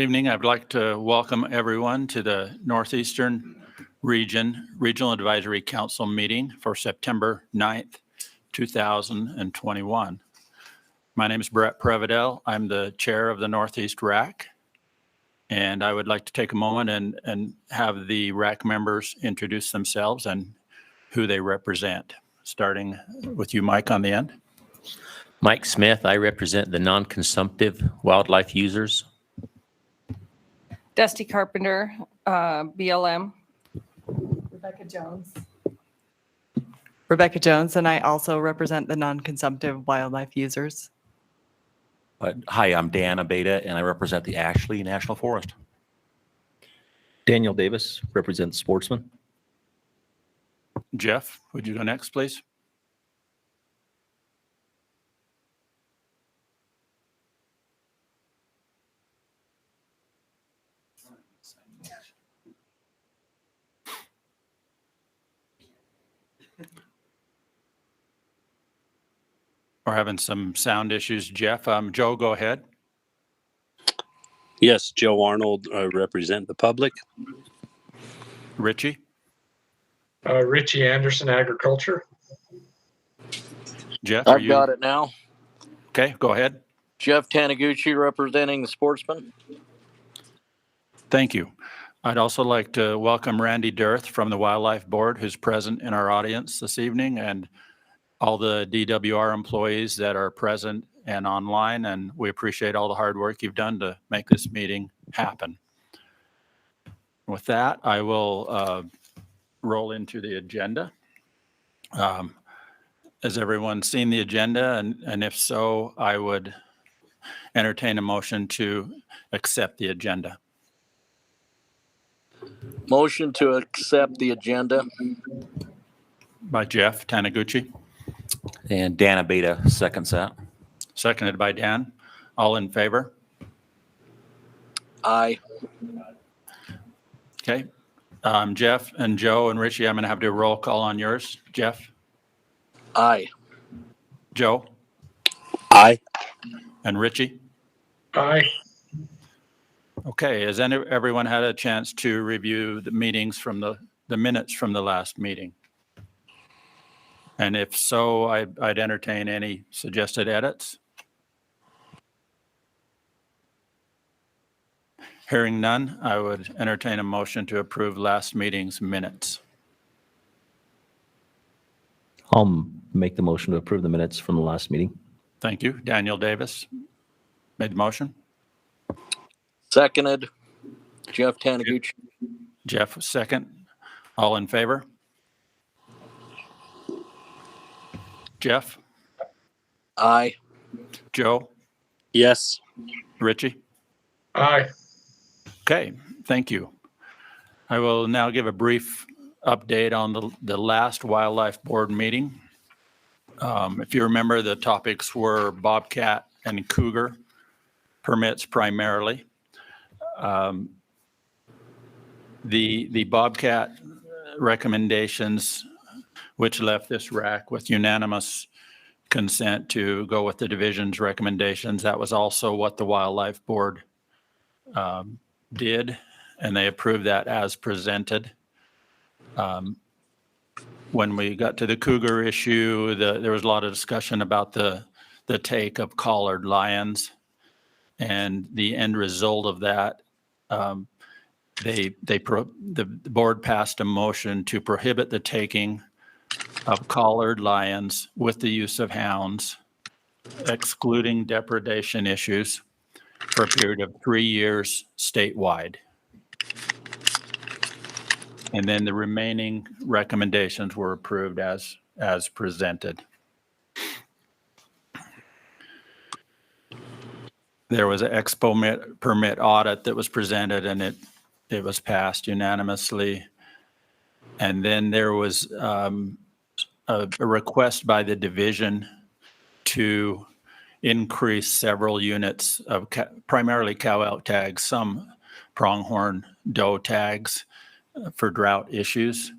Evening. I'd like to welcome everyone to the Northeastern Regional Advisory Council meeting for September 9th, 2021. My name is Brett Prevedel. I'm the chair of the Northeast RAC, and I would like to take a moment and have the RAC members introduce themselves and who they represent. Starting with you, Mike, on the end. Mike Smith. I represent the non-consumptive wildlife users. Dusty Carpenter, BLM. Rebecca Jones, and I also represent the non-consumptive wildlife users. Hi, I'm Dan Abeda, and I represent the Ashley National Forest. Daniel Davis represents Sportsman. Jeff, would you go next, please? We're having some sound issues, Jeff. Joe, go ahead. Yes, Joe Arnold, I represent the public. Richie? Richie Anderson, Agriculture. Jeff, I've got it now. Okay, go ahead. Jeff Taniguchi representing the Sportsman. Thank you. I'd also like to welcome Randy Dirth from the Wildlife Board, who's present in our audience this evening, and all the DWR employees that are present and online, and we appreciate all the hard work you've done to make this meeting happen. With that, I will roll into the agenda. Has everyone seen the agenda? And if so, I would entertain a motion to accept the agenda. Motion to accept the agenda. By Jeff Taniguchi. And Dan Abeda seconds that. Seconded by Dan. All in favor? Aye. Okay. Jeff and Joe and Richie, I'm going to have to do a roll call on yours. Jeff? Aye. Joe? Aye. And Richie? Aye. Okay. Has everyone had a chance to review the meetings from the minutes from the last meeting? And if so, I'd entertain any suggested edits. Hearing none, I would entertain a motion to approve last meeting's minutes. I'll make the motion to approve the minutes from the last meeting. Thank you. Daniel Davis made the motion. Seconded. Jeff Taniguchi. Jeff, second. All in favor? Jeff? Aye. Joe? Yes. Richie? Aye. Okay, thank you. I will now give a brief update on the last Wildlife Board meeting. If you remember, the topics were bobcat and cougar permits primarily. The bobcat recommendations, which left this RAC with unanimous consent to go with the division's recommendations. That was also what the Wildlife Board did, and they approved that as presented. When we got to the cougar issue, there was a lot of discussion about the take of collared lions, and the end result of that, the board passed a motion to prohibit the taking of collared lions with the use of hounds, excluding depredation issues, for a period of 3 years statewide. And then the remaining recommendations were approved as presented. There was an permit audit that was presented, and it was passed unanimously. And then there was a request by the division to increase several units of primarily cow elk tags, some pronghorn doe tags for drought issues.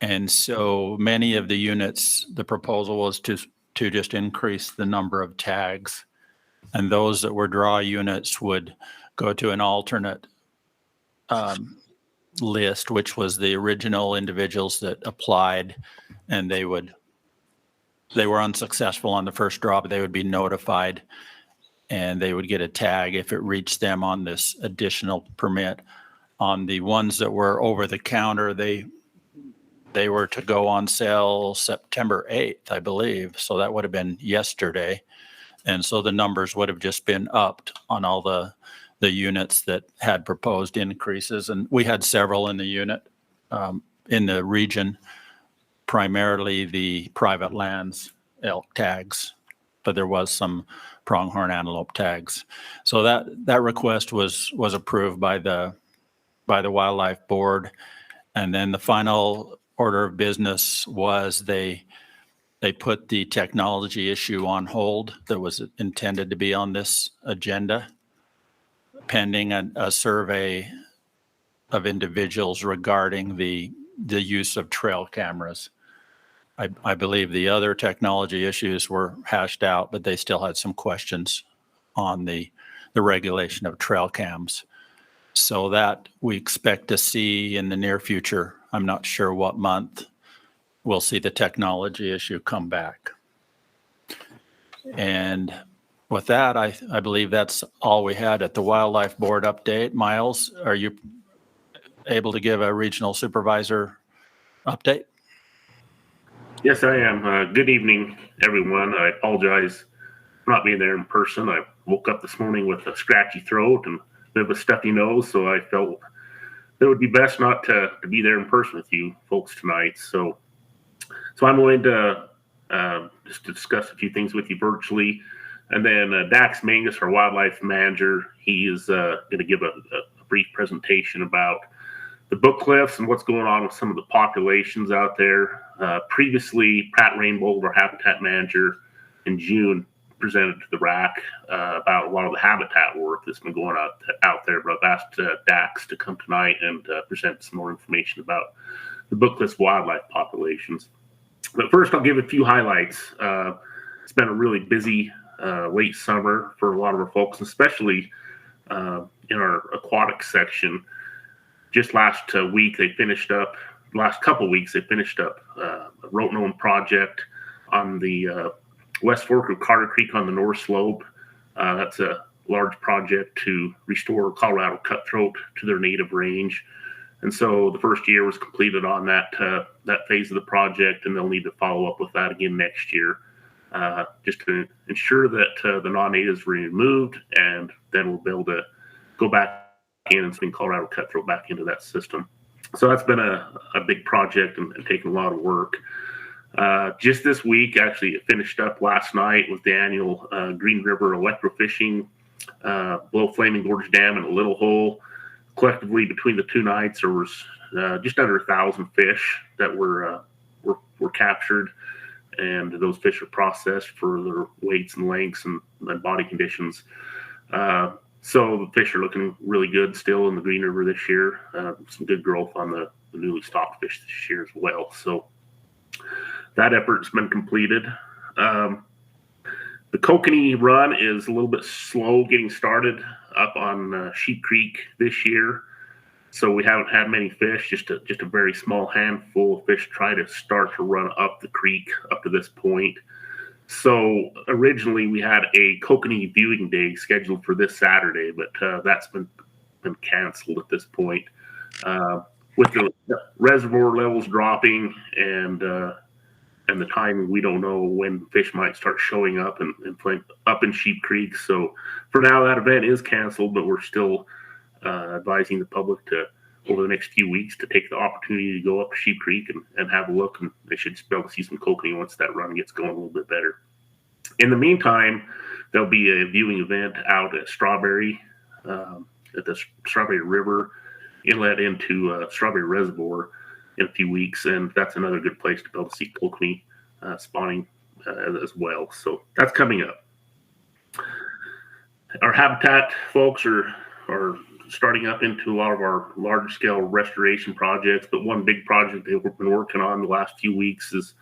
And so many of the units, the proposal was to just increase the number of tags. And those that were draw units would go to an alternate list, which was the original individuals that applied, and they were unsuccessful on the first draw, but they would be notified and they would get a tag if it reached them on this additional permit. On the ones that were over the counter, they were to go on sale September 8th, I believe. So that would have been yesterday. And so the numbers would have just been upped on all the units that had proposed increases. And we had several in the unit, in the region, primarily the private lands elk tags, but there was some pronghorn antelope tags. So that request was approved by the Wildlife Board. And then the final order of business was they put the technology issue on hold that was intended to be on this agenda, pending a survey of individuals regarding the use of trail cameras. I believe the other technology issues were hashed out, but they still had some questions on the regulation of trail cams. So that we expect to see in the near future. I'm not sure what month we'll see the technology issue come back. And with that, I believe that's all we had at the Wildlife Board update. Miles, are you able to give a regional supervisor update? Yes, I am. Good evening, everyone. I apologize for not being there in person. I woke up this morning with a scratchy throat and a bit of a stuffy nose, so I felt it would be best not to be there in person with you folks tonight. So I'm going to just discuss a few things with you virtually. And then Dax Mangus, our wildlife manager, he is going to give a brief presentation about the Book Cliffs and what's going on with some of the populations out there. Previously, Pat Rainbow, our habitat manager, in June presented to the RAC about a lot of the habitat work that's been going out there. But I've asked Dax to come tonight and present some more information about the Book Cliffs wildlife populations. But first, I'll give a few highlights. It's been a really busy late summer for a lot of our folks, especially in our aquatic section. Just last week, they finished up, last couple weeks, they finished up a rote-known project on the West Fork of Carter Creek on the North Slope. That's a large project to restore Colorado cutthroat to their native range. And so the first year was completed on that phase of the project, and they'll need to follow up with that again next year, just to ensure that the non-natives were removed, and then we'll be able to go back in and swing Colorado cutthroat back into that system. So that's been a big project and taken a lot of work. Just this week, actually, it finished up last night with the annual Green River electrofishing below Flaming Gorge Dam and a Little Hole. Collectively, between the two nights, there was just under 1,000 fish that were captured, and those fish are processed for their weights and lengths and body conditions. So the fish are looking really good still in the Green River this year. Some good growth on the newly stocked fish this year as well. So that effort's been completed. The Kokanee run is a little bit slow getting started up on Sheep Creek this year. So we haven't had many fish, just a very small handful of fish try to start to run up the creek up to this point. So originally we had a Kokanee viewing day scheduled for this Saturday, but that's been canceled at this point. With the reservoir levels dropping and the timing, we don't know when fish might start showing up and playing up in Sheep Creek. So for now, that event is canceled, but we're still advising the public to, over the next few weeks, to take the opportunity to go up to Sheep Creek and have a look, and they should be able to see some kokanee once that run gets going a little bit better. In the meantime, there'll be a viewing event out at Strawberry, at the Strawberry River inlet into Strawberry Reservoir in a few weeks, and that's another good place to be able to see kokanee spawning as well. So that's coming up. Our habitat folks are starting up into a lot of our large scale restoration projects, but one big project that we've been working on the last few weeks is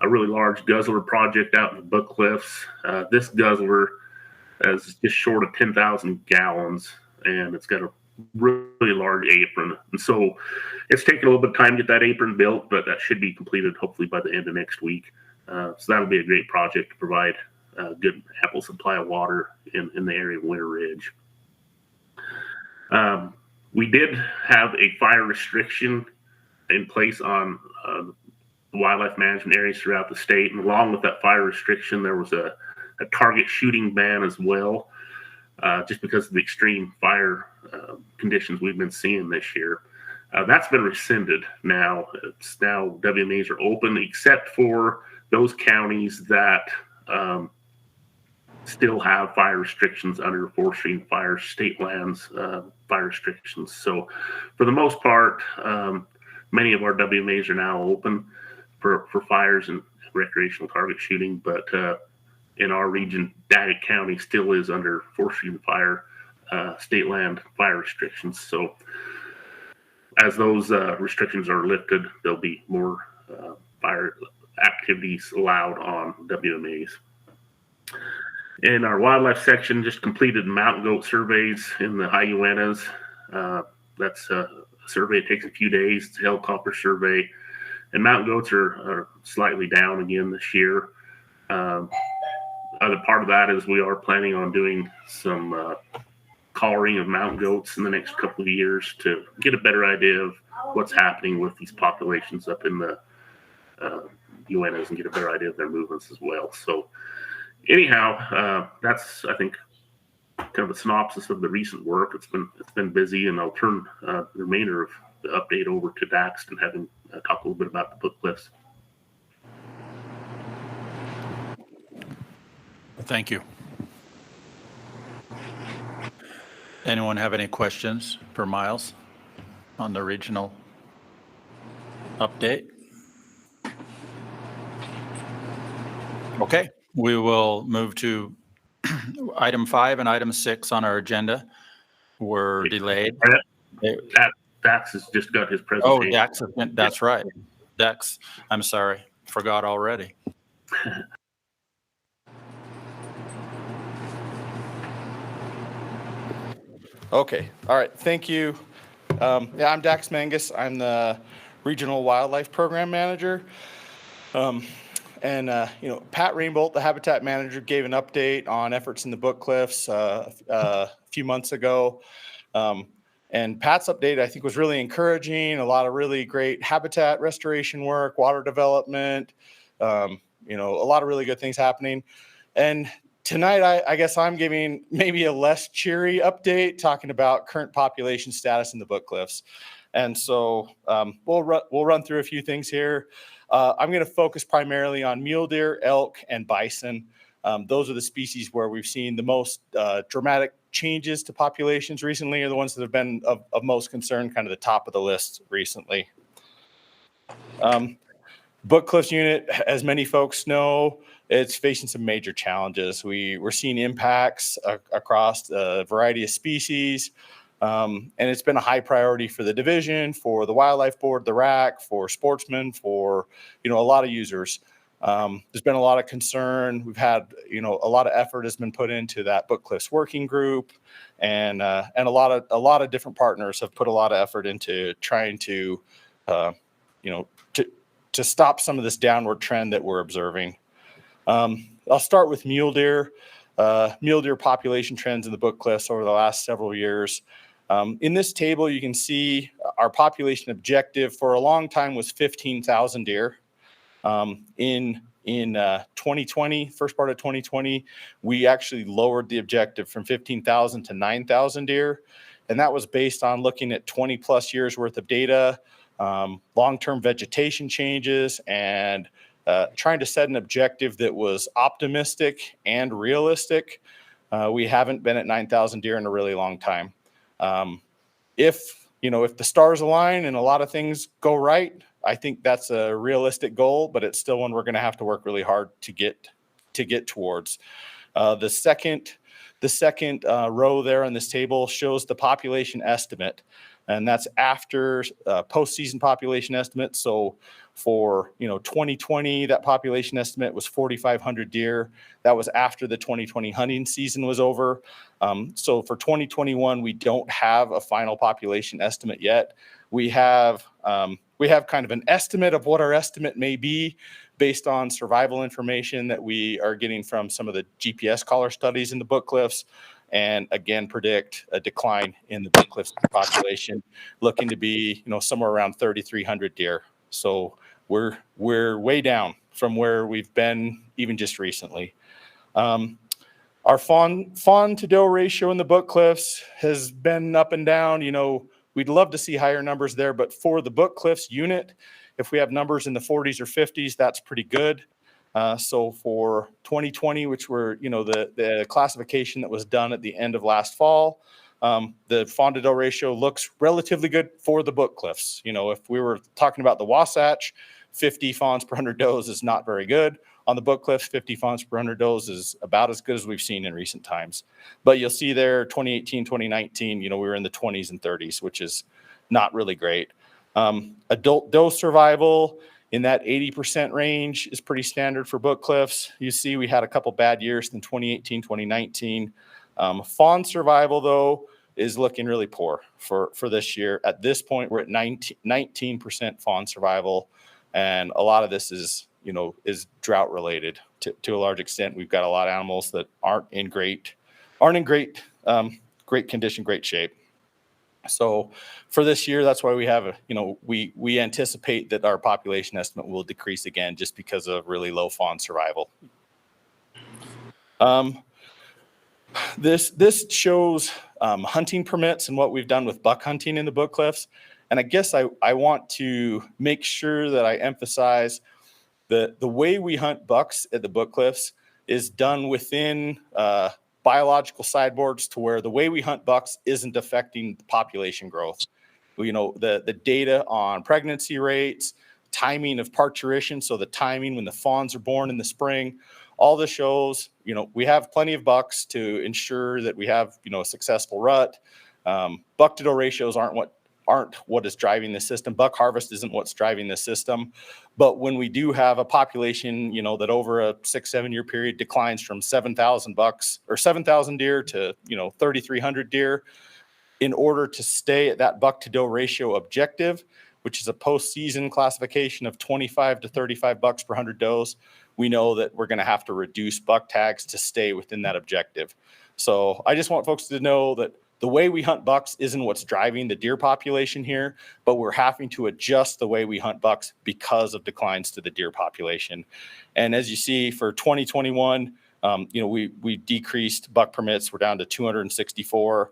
a really large guzzler project out in the Book Cliffs. This guzzler is just short of 10,000 gallons and it's got a really large apron. And so it's taken a little bit of time to get that apron built, but that should be completed hopefully by the end of next week. So that'll be a great project to provide a good ample supply of water in the area of Winter Ridge. We did have a fire restriction in place on the wildlife management areas throughout the state. And along with that fire restriction, there was a target shooting ban as well, just because of the extreme fire conditions we've been seeing this year. That's been rescinded now. It's now WMAs are open except for those counties that still have fire restrictions under forestry and fire state lands fire restrictions. So for the most part, many of our WMAs are now open for fires and recreational target shooting, but in our region, Daggett County still is under forestry and fire state land fire restrictions. So as those restrictions are lifted, there'll be more fire activities allowed on WMAs. In our wildlife section, just completed mountain goat surveys in the high Uintas. That's a survey. It takes a few days. It's a helicopter survey. And mountain goats are slightly down again this year. Other part of that is we are planning on doing some collaring of mountain goats in the next couple of years to get a better idea of what's happening with these populations up in the Uintas and get a better idea of their movements as well. So anyhow, that's, I think, kind of a synopsis of the recent work. It's been busy, and I'll turn the remainder of the update over to Dax and have him talk a little bit about the book cliffs. Thank you. Anyone have any questions for Miles on the regional update? Okay, we will move to item 5 and item 6 on our agenda. Were delayed. Dax has just got his Oh, presentation. Dax, that's right. Dax, I'm sorry, forgot already. Okay. All right. Thank you. Yeah, I'm Dax Mangus. I'm the Regional Wildlife Program Manager. Pat Rainbolt, the Habitat Manager, gave an update on efforts in the Book Cliffs a few months ago. And Pat's update, I think, was really encouraging. A lot of really great habitat restoration work, water development, a lot of really good things happening. And tonight, I guess I'm giving maybe a less cheery update, talking about current population status in the Book Cliffs. And so we'll run through a few things here. I'm going to focus primarily on mule deer, elk, and bison. Those are the species where we've seen the most dramatic changes to populations recently, are the ones that have been of most concern, kind of the top of the list recently. Book Cliffs unit, as many folks know, it's facing some major challenges. We're seeing impacts across a variety of species, and it's been a high priority for the division, for the Wildlife Board, the RAC, for sportsmen, for a lot of users. There's been a lot of concern. We've had a lot of effort has been put into that Book Cliffs working group, and a lot of different partners have put a lot of effort into trying to to stop some of this downward trend that we're observing. I'll start with mule deer. Mule deer population trends in the Book Cliffs over the last several years. In this table, you can see our population objective for a long time was 15,000 deer. In 2020, first part of 2020, we actually lowered the objective from 15,000 to 9,000 deer. And that was based on looking at 20 plus years worth of data, long-term vegetation changes, and trying to set an objective that was optimistic and realistic. We haven't been at 9,000 deer in a really long time. If the stars align and a lot of things go right, I think that's a realistic goal, but it's still one we're going to have to work really hard to get towards. The second The second row there on this table shows the population estimate, and that's after postseason population estimate. So for 2020, that population estimate was 4,500 deer. That was after the 2020 hunting season was over. So for 2021, we don't have a final population estimate yet. We have kind of an estimate of what our estimate may be based on survival information that we are getting from some of the GPS collar studies in the Book Cliffs, and again predict a decline in the Book Cliffs population, looking to be somewhere around 3,300 deer. So we're way down from where we've been even just recently. Our fawn to doe ratio in the Book Cliffs has been up and down. We'd love to see higher numbers there, but for the Book Cliffs unit, if we have numbers in the 40s or 50s, that's pretty good. So for 2020, which were, the classification that was done at the end of last fall, the fawn to doe ratio looks relatively good for the Book Cliffs. If we were talking about the Wasatch, 50 fawns per 100 does is not very good. On the Book Cliffs, 50 fawns per 100 does is about as good as we've seen in recent times. But you'll see there, 2018, 2019, we were in the 20s and 30s, which is not really great. Adult doe survival in that 80% range is pretty standard for Book Cliffs. You see we had a couple bad years in 2018, 2019. Fawn survival, though, is looking really poor for this year. At this point, we're at 19% fawn survival, and a lot of this is drought related to a large extent. We've got a lot of animals that aren't in great condition, great shape. So for this year, that's why we have we anticipate that our population estimate will decrease again just because of really low fawn survival. This shows hunting permits and what we've done with buck hunting in the Book Cliffs. And I guess I want to make sure that I emphasize the way we hunt bucks at the Book Cliffs is done within biological sideboards to where the way we hunt bucks isn't affecting population growth. The data on pregnancy rates, timing of parturition, so the timing when the fawns are born in the spring, all this shows, we have plenty of bucks to ensure that we have, a successful rut. Buck to doe ratios aren't what is driving the system. Buck harvest isn't what's driving the system. But when we do have a population, that over a 6-7 year period declines from 7,000 bucks or 7,000 deer to, 3,300 deer, in order to stay at that buck to doe ratio objective, which is a postseason classification of 25 to 35 bucks per 100 does, we know that we're going to have to reduce buck tags to stay within that objective. So I just want folks to know that the way we hunt bucks isn't what's driving the deer population here, but we're having to adjust the way we hunt bucks because of declines to the deer population. And as you see for 2021, we decreased buck permits. We're down to 264.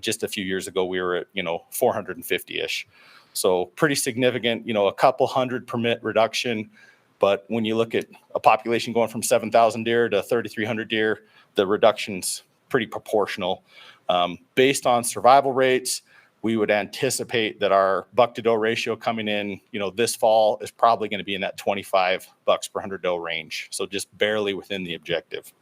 Just a few years ago, we were at, 450-ish. So pretty significant, a couple hundred permit reduction. But when you look at a population going from 7,000 deer to 3,300 deer, the reduction's pretty proportional. Based on survival rates, we would anticipate that our buck to doe ratio coming in, this fall is probably going to be in that 25 bucks per 100 doe range. So just barely within the objective.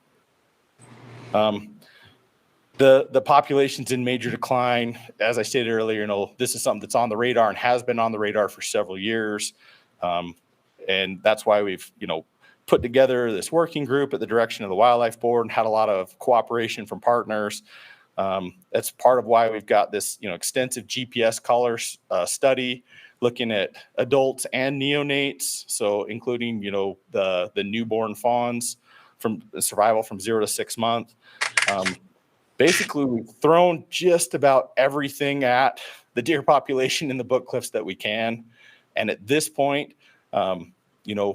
The population's in major decline. As I stated earlier, this is something that's on the radar and has been on the radar for several years. And that's why we've, put together this working group at the direction of the Wildlife Board and had a lot of cooperation from partners. That's part of why we've got this, extensive GPS collar study looking at adults and neonates. So including, the newborn fawns from survival from 0 to 6 months. Basically, we've thrown just about everything at the deer population in the Book Cliffs that we can. And at this point,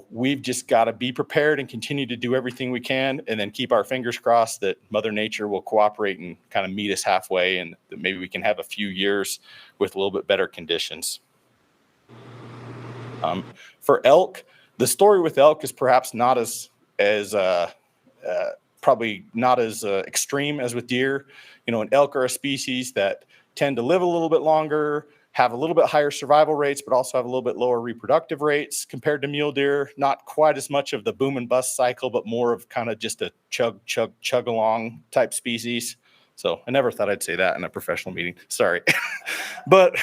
we've just got to be prepared and continue to do everything we can and then keep our fingers crossed that Mother Nature will cooperate and kind of meet us halfway and that maybe we can have a few years with a little bit better conditions. For elk, the story with elk is perhaps not as probably not as extreme as with deer. An elk are a species that tend to live a little bit longer. have a little bit higher survival rates, but also have a little bit lower reproductive rates compared to mule deer. Not quite as much of the boom and bust cycle, but more of kind of just a chug along type species. So I never thought I'd say that in a professional meeting. Sorry. But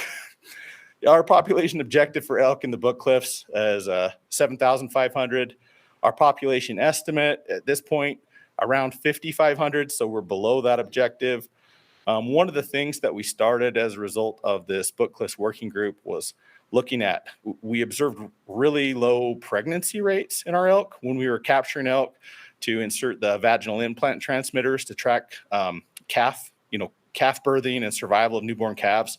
our population objective for elk in the Book Cliffs is 7,500. Our population estimate at this point around 5,500. So we're below that objective. One of the things that we started as a result of this Book Cliffs working group was looking at, we observed really low pregnancy rates in our elk when we were capturing elk to insert the vaginal implant transmitters to track calf birthing and survival of newborn calves.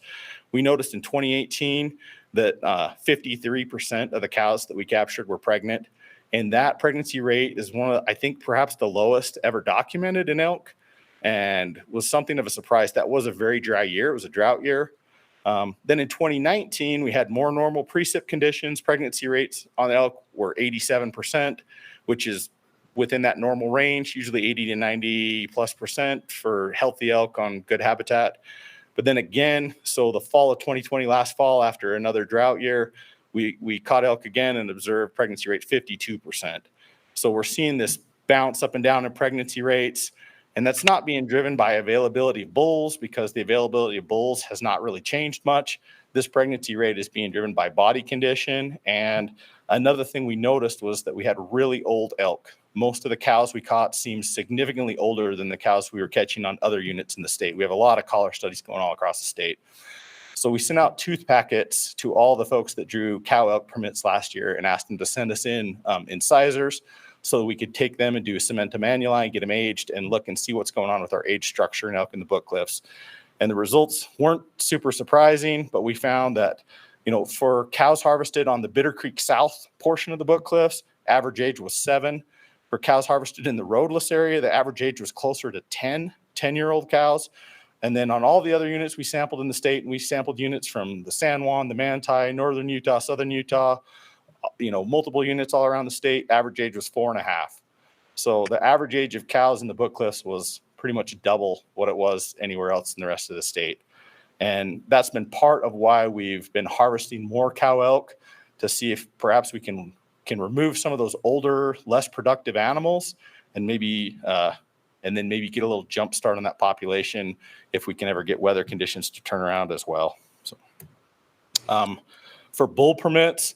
We noticed in 2018 that 53% of the cows that we captured were pregnant. And that pregnancy rate is one of, I think, perhaps the lowest ever documented in elk, and was something of a surprise. That was a very dry year. It was a drought year. Then in 2019, we had more normal precip conditions. Pregnancy rates on elk were 87%, which is within that normal range, usually 80 to 90+% for healthy elk on good habitat. But then again, so the fall of 2020, last fall, after another drought year, we caught elk again and observed pregnancy rate 52%. So we're seeing this bounce up and down in pregnancy rates. And that's not being driven by availability of bulls, because the availability of bulls has not really changed much. This pregnancy rate is being driven by body condition. And another thing we noticed was that we had really old elk. Most of the cows we caught seemed significantly older than the cows we were catching on other units in the state. We have a lot of collar studies going all across the state. So we sent out tooth packets to all the folks that drew cow elk permits last year and asked them to send us in incisors, so we could take them and do a cementum annuli, get them aged, and look and see what's going on with our age structure in elk in the Book Cliffs. And the results weren't super surprising, but we found that, for cows harvested on the Bitter Creek South portion of the Book Cliffs, average age was 7. For cows harvested in the roadless area, the average age was closer to 10-year-old cows. And then on all the other units we sampled in the state, and we sampled units from the San Juan, the Manti, northern Utah, southern Utah, multiple units all around the state, average age was 4.5. So the average age of cows in the Book Cliffs was pretty much double what it was anywhere else in the rest of the state. And that's been part of why we've been harvesting more cow elk, to see if perhaps we can remove some of those older, less productive animals, and maybe get a little jump start on that population if we can ever get weather conditions to turn around as well. So for bull permits,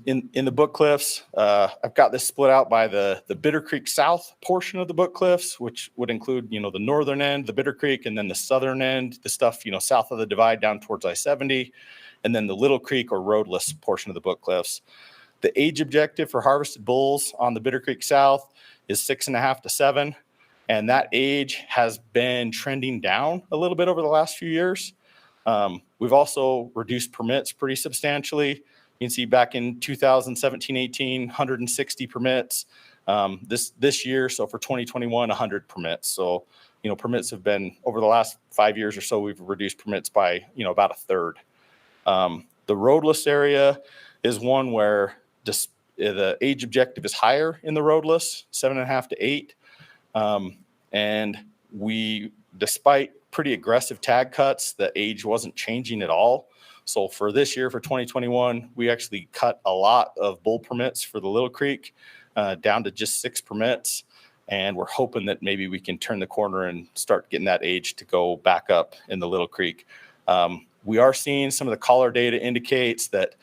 in the Book Cliffs, I've got this split out by the Bitter Creek South portion of the Book Cliffs, which would include, the northern end, the Bitter Creek, and then the southern end, the stuff, south of the divide down towards I-70, and then the Little Creek or roadless portion of the Book Cliffs. The age objective for harvested bulls on the Bitter Creek South is 6.5 to 7. And that age has been trending down a little bit over the last few years. We've also reduced permits pretty substantially. You can see back in 2017-18, 160 permits. This year, so for 2021, 100 permits. So, permits have been, over the last 5 years or so, we've reduced permits by, about a third. The roadless area is one where the age objective is higher in the roadless, 7.5 to 8. And we, despite pretty aggressive tag cuts, the age wasn't changing at all. So for this year, for 2021, we actually cut a lot of bull permits for the Little Creek down to just 6 permits. And we're hoping that maybe we can turn the corner and start getting that age to go back up in the Little Creek. We are seeing some of the collar data indicates that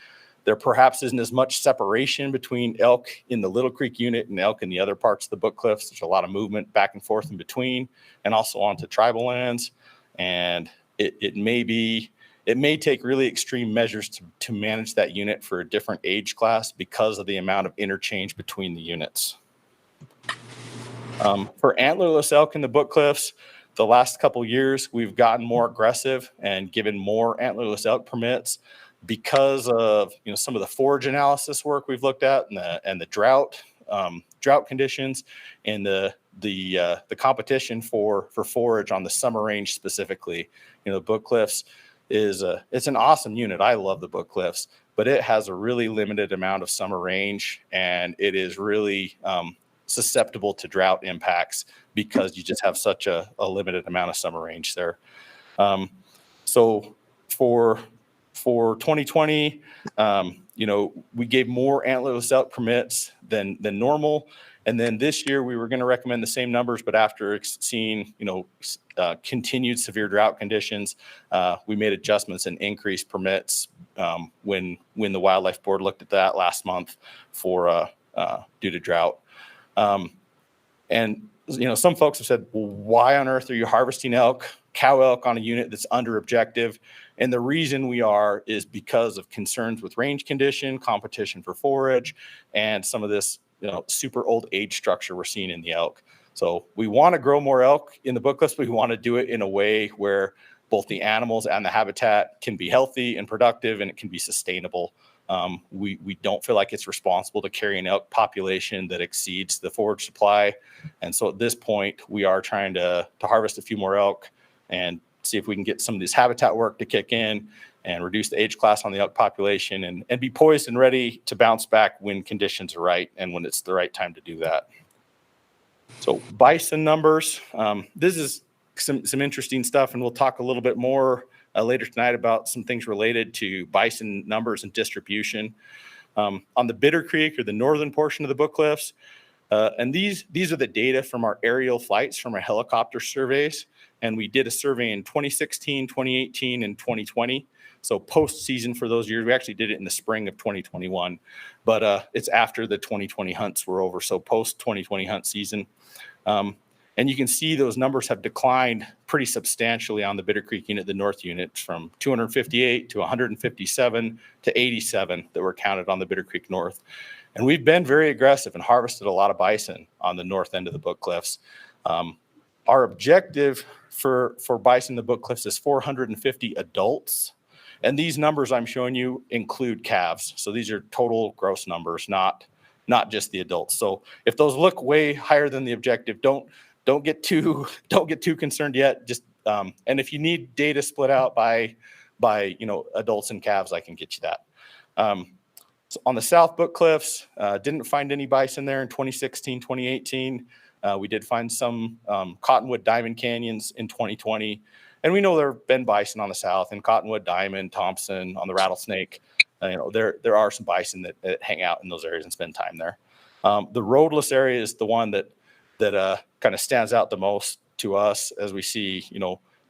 there perhaps isn't as much separation between elk in the Little Creek unit and elk in the other parts of the Book Cliffs. There's a lot of movement back and forth in between, and also onto tribal lands. And it may take really extreme measures to manage that unit for a different age class because of the amount of interchange between the units. For antlerless elk in the Book Cliffs, the last couple years, we've gotten more aggressive and given more antlerless elk permits because of some of the forage analysis work we've looked at and the drought conditions and the competition for forage on the summer range specifically. Book Cliffs it's an awesome unit. I love the Book Cliffs, but it has a really limited amount of summer range, and it is really susceptible to drought impacts because you just have such a limited amount of summer range there. So for For 2020, we gave more antlerless elk permits than normal. And then this year we were going to recommend the same numbers, but after seeing, continued severe drought conditions, we made adjustments and increased permits when the wildlife board looked at that last month for due to drought. And some folks have said, well, why on earth are you harvesting cow elk on a unit that's under objective? And the reason we are is because of concerns with range condition, competition for forage, and some of this super old age structure we're seeing in the elk. So we want to grow more elk in the book list, but we want to do it in a way where both the animals and the habitat can be healthy and productive, and it can be sustainable. We don't feel like it's responsible to carry an elk population that exceeds the forage supply. And so at this point, we are trying to harvest a few more elk and see if we can get some of this habitat work to kick in and reduce the age class on the elk population and be poised and ready to bounce back when conditions are right and when it's the right time to do that. So bison numbers, this is some interesting stuff, and we'll talk a little bit more later tonight about some things related to bison numbers and distribution. On the Bitter Creek, or the northern portion of the Book Cliffs, and these are the data from our aerial flights from our helicopter surveys, and we did a survey in 2016, 2018, and 2020. So post-season for those years, we actually did it in the spring of 2021, but it's after the 2020 hunts were over, so post-2020 hunt season. And you can see those numbers have declined pretty substantially on the Bitter Creek unit, the north unit, from 258 to 157 to 87 that were counted on the Bitter Creek North. And we've been very aggressive and harvested a lot of bison on the north end of the Book Cliffs. Our objective for bison in the Book Cliffs is 450 adults. And these numbers I'm showing you include calves. So these are total gross numbers, not just the adults. So if those look way higher than the objective, don't get too concerned yet. Just and if you need data split out by adults and calves, I can get you that. So on the South Book Cliffs, didn't find any bison there in 2016, 2018. We did find some cottonwood diamond canyons in 2020. And we know there have been bison on the south, and Cottonwood, Diamond, Thompson, on the Rattlesnake. There are some bison that hang out in those areas and spend time there. The roadless area is the one that kind of stands out the most to us, as we see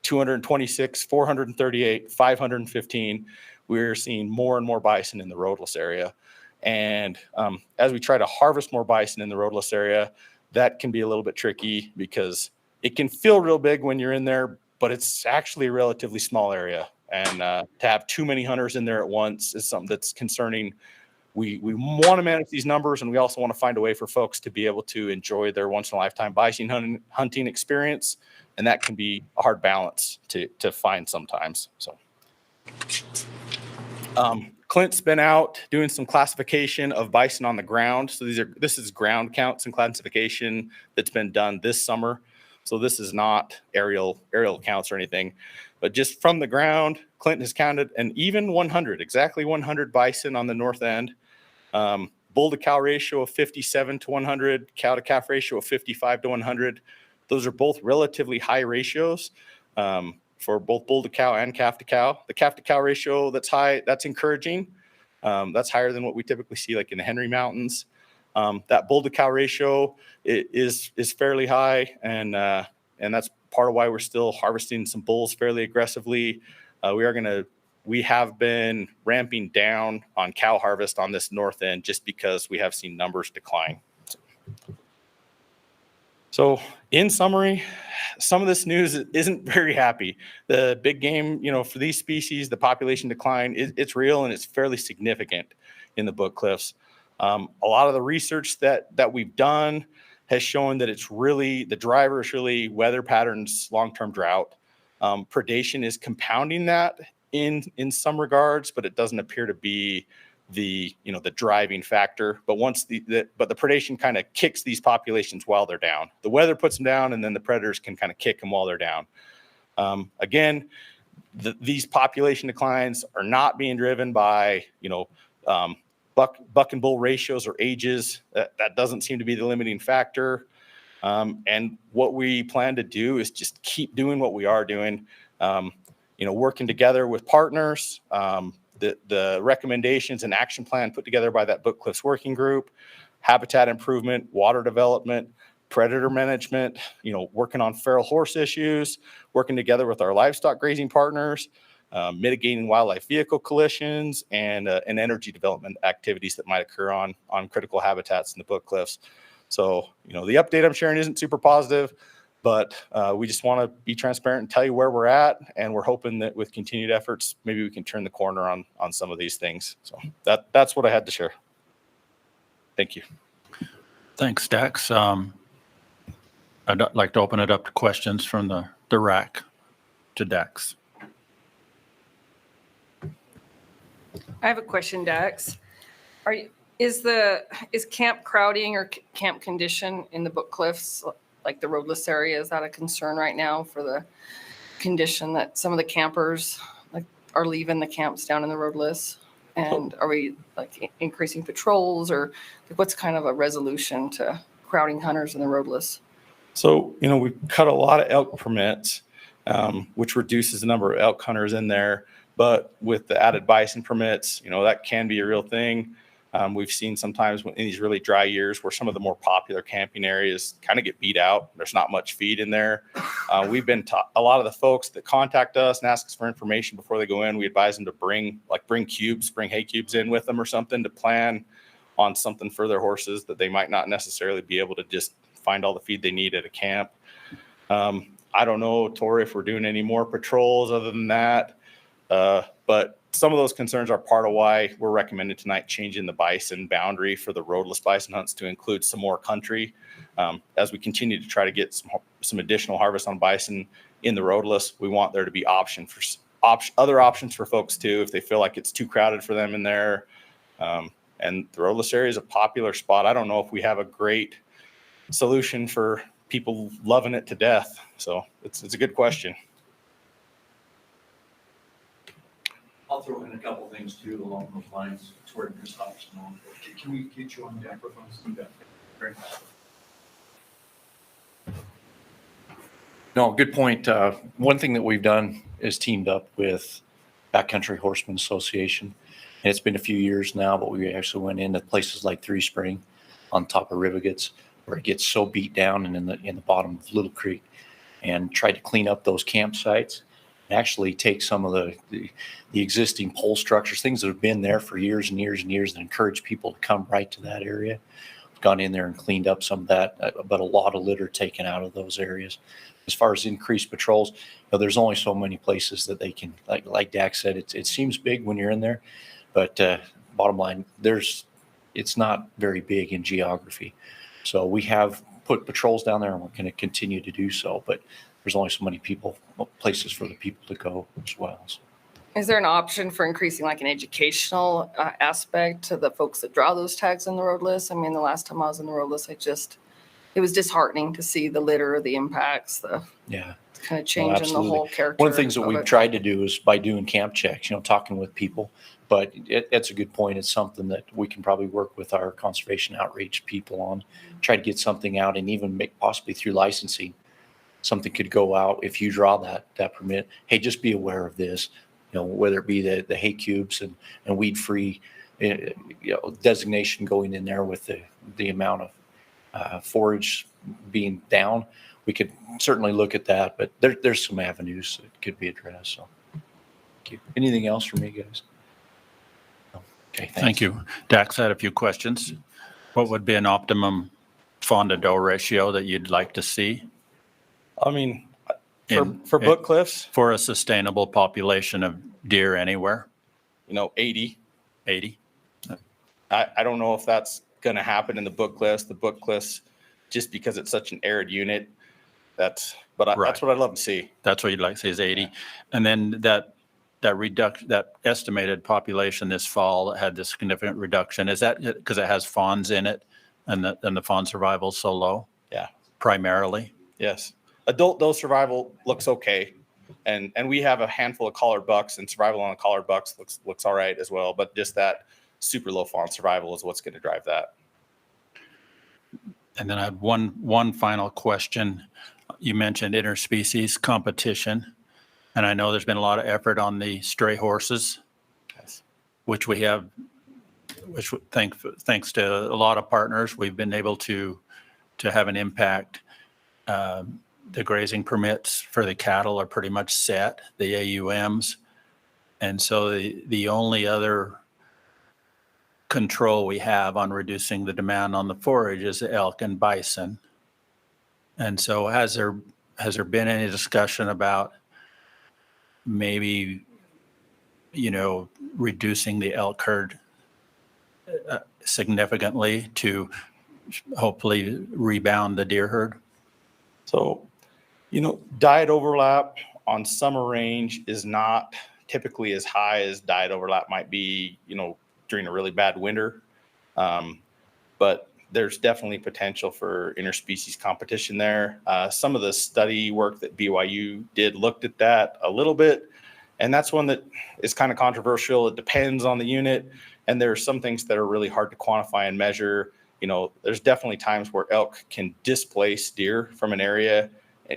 226, 438, 515. We're seeing more and more bison in the roadless area. And as we try to harvest more bison in the roadless area, that can be a little bit tricky because it can feel real big when you're in there, but it's actually a relatively small area. And to have too many hunters in there at once is something that's concerning. We want to manage these numbers, and we also want to find a way for folks to be able to enjoy their once-in-a-lifetime bison hunting experience, and that can be a hard balance to find sometimes. So, Clint's been out doing some classification of bison on the ground. So this is ground counts and classification that's been done this summer. So this is not aerial counts or anything, but just from the ground, Clinton has counted an even 100, exactly 100 bison on the north end. Bull to cow ratio of 57 to 100, cow to calf ratio of 55 to 100. Those are both relatively high ratios for both bull to cow and calf to cow. The calf to cow ratio that's high, that's encouraging. That's higher than what we typically see like in the Henry Mountains. That bull to cow ratio is fairly high, and that's part of why we're still harvesting some bulls fairly aggressively. We have been ramping down on cow harvest on this north end just because we have seen numbers decline. So in summary, some of this news isn't very happy. The big game, for these species, the population decline, it's real and it's fairly significant in the Book Cliffs. A lot of the research that we've done has shown that the driver is really weather patterns, long-term drought. Predation is compounding that in some regards, but it doesn't appear to be the driving factor. But the predation kind of kicks these populations while they're down. The weather puts them down, and then the predators can kind of kick them while they're down. Again, these population declines are not being driven by buck and bull ratios or ages. That doesn't seem to be the limiting factor. And what we plan to do is just keep doing what we are doing, working together with partners, the recommendations and action plan put together by that Book Cliffs working group, habitat improvement, water development, predator management, working on feral horse issues, working together with our livestock grazing partners, mitigating wildlife vehicle collisions, and energy development activities that might occur on critical habitats in the Book Cliffs. So, the update I'm sharing isn't super positive, but we just want to be transparent and tell you where we're at. And we're hoping that with continued efforts, maybe we can turn the corner on some of these things. So that's what I had to share. Thank you. Thanks, Dax. I'd like to open it up to questions from the RAC to Dax. I have a question, Dax. Is camp crowding or camp condition in the Book Cliffs, like the roadless area, is that a concern right now for the condition that some of the campers are leaving the camps down in the roadless? And are we increasing patrols, or what's kind of a resolution to crowding hunters in the roadless? So, we cut a lot of elk permits, which reduces the number of elk hunters in there. But with the added bison permits, that can be a real thing. We've seen sometimes in these really dry years where some of the more popular camping areas kind of get beat out. There's not much feed in there. We've been taught, a lot of the folks that contact us and ask us for information before they go in, we advise them to bring hay cubes in with them or something to plan on something for their horses that they might not necessarily be able to just find all the feed they need at a camp. I don't know, Tori, if we're doing any more patrols other than that. But some of those concerns are part of why we're recommending tonight changing the bison boundary for the roadless bison hunts to include some more country. As we continue to try to get some additional harvest on bison in the roadless, we want there to be other options for folks too, if they feel like it's too crowded for them in there. And the roadless area is a popular spot. I don't know if we have a great solution for people loving it to death. So it's a good question. I'll throw in a couple things too along those lines. It's where Chris Hobson on. Can we get you on the microphone? Very much. No, good point. One thing that we've done is teamed up with Backcountry Horsemen Association. And it's been a few years now, but we actually went into places like Three Spring on top of Rivigats, where it gets so beat down and in the bottom of Little Creek, and tried to clean up those campsites. Actually take some of the existing pole structures, things that have been there for years and years and years, and encourage people to come right to that area. We've gone in there and cleaned up some of that, but a lot of litter taken out of those areas. As far as increased patrols, there's only so many places that they can, like Dax said, it seems big when you're in there, but bottom line, it's not very big in geography. So we have put patrols down there, and we're going to continue to do so, but there's only so many places for the people to go as well. So. Is there an option for increasing an educational aspect to the folks that draw those tags in the roadless? I mean, the last time I was in the roadless, it was disheartening to see the litter, the impacts, kind of change in the whole character. One of the things that we've tried to do is by doing camp checks, talking with people, but it's a good point. It's something that we can probably work with our conservation outreach people on, try to get something out, and even possibly through licensing. Something could go out if you draw that permit. Hey, just be aware of this, whether it be the hay cubes and weed free, designation going in there with the amount of forage being down. We could certainly look at that, but there's some avenues that could be addressed. So, thank you. Anything else from me, guys? Okay, Thank you. Dax had a few questions. What would be an optimum fawn to doe ratio that you'd like to see? I mean, for Book Cliffs, for a sustainable population of deer anywhere, 80. I don't know if that's going to happen in the Book Cliffs. The Book Cliffs, just because it's such an arid unit, that's what I'd love to see. That's what you'd like to see is 80. Yeah. And then that estimated population this fall had this significant reduction. Is that because it has fawns in it and the fawn survival is so low? Yeah. Primarily? Yes. Adult doe survival looks okay. And we have a handful of collared bucks, and survival on the collared bucks looks all right as well. But just that super low fawn survival is what's going to drive that. And then I had one final question. You mentioned interspecies competition, and I know there's been a lot of effort on the stray horses. Yes. which we have, thanks to a lot of partners, we've been able to have an impact. The grazing permits for the cattle are pretty much set, the AUMs. And so the only other control we have on reducing the demand on the forage is elk and bison. And so has there been any discussion about maybe, reducing the elk herd significantly to hopefully rebound the deer herd? So, diet overlap on summer range is not typically as high as diet overlap might be, during a really bad winter. But there's definitely potential for interspecies competition there. Some of the study work that BYU did looked at that a little bit, and that's one that is kind of controversial. It depends on the unit, and there are some things that are really hard to quantify and measure. There's definitely times where elk can displace deer from an area,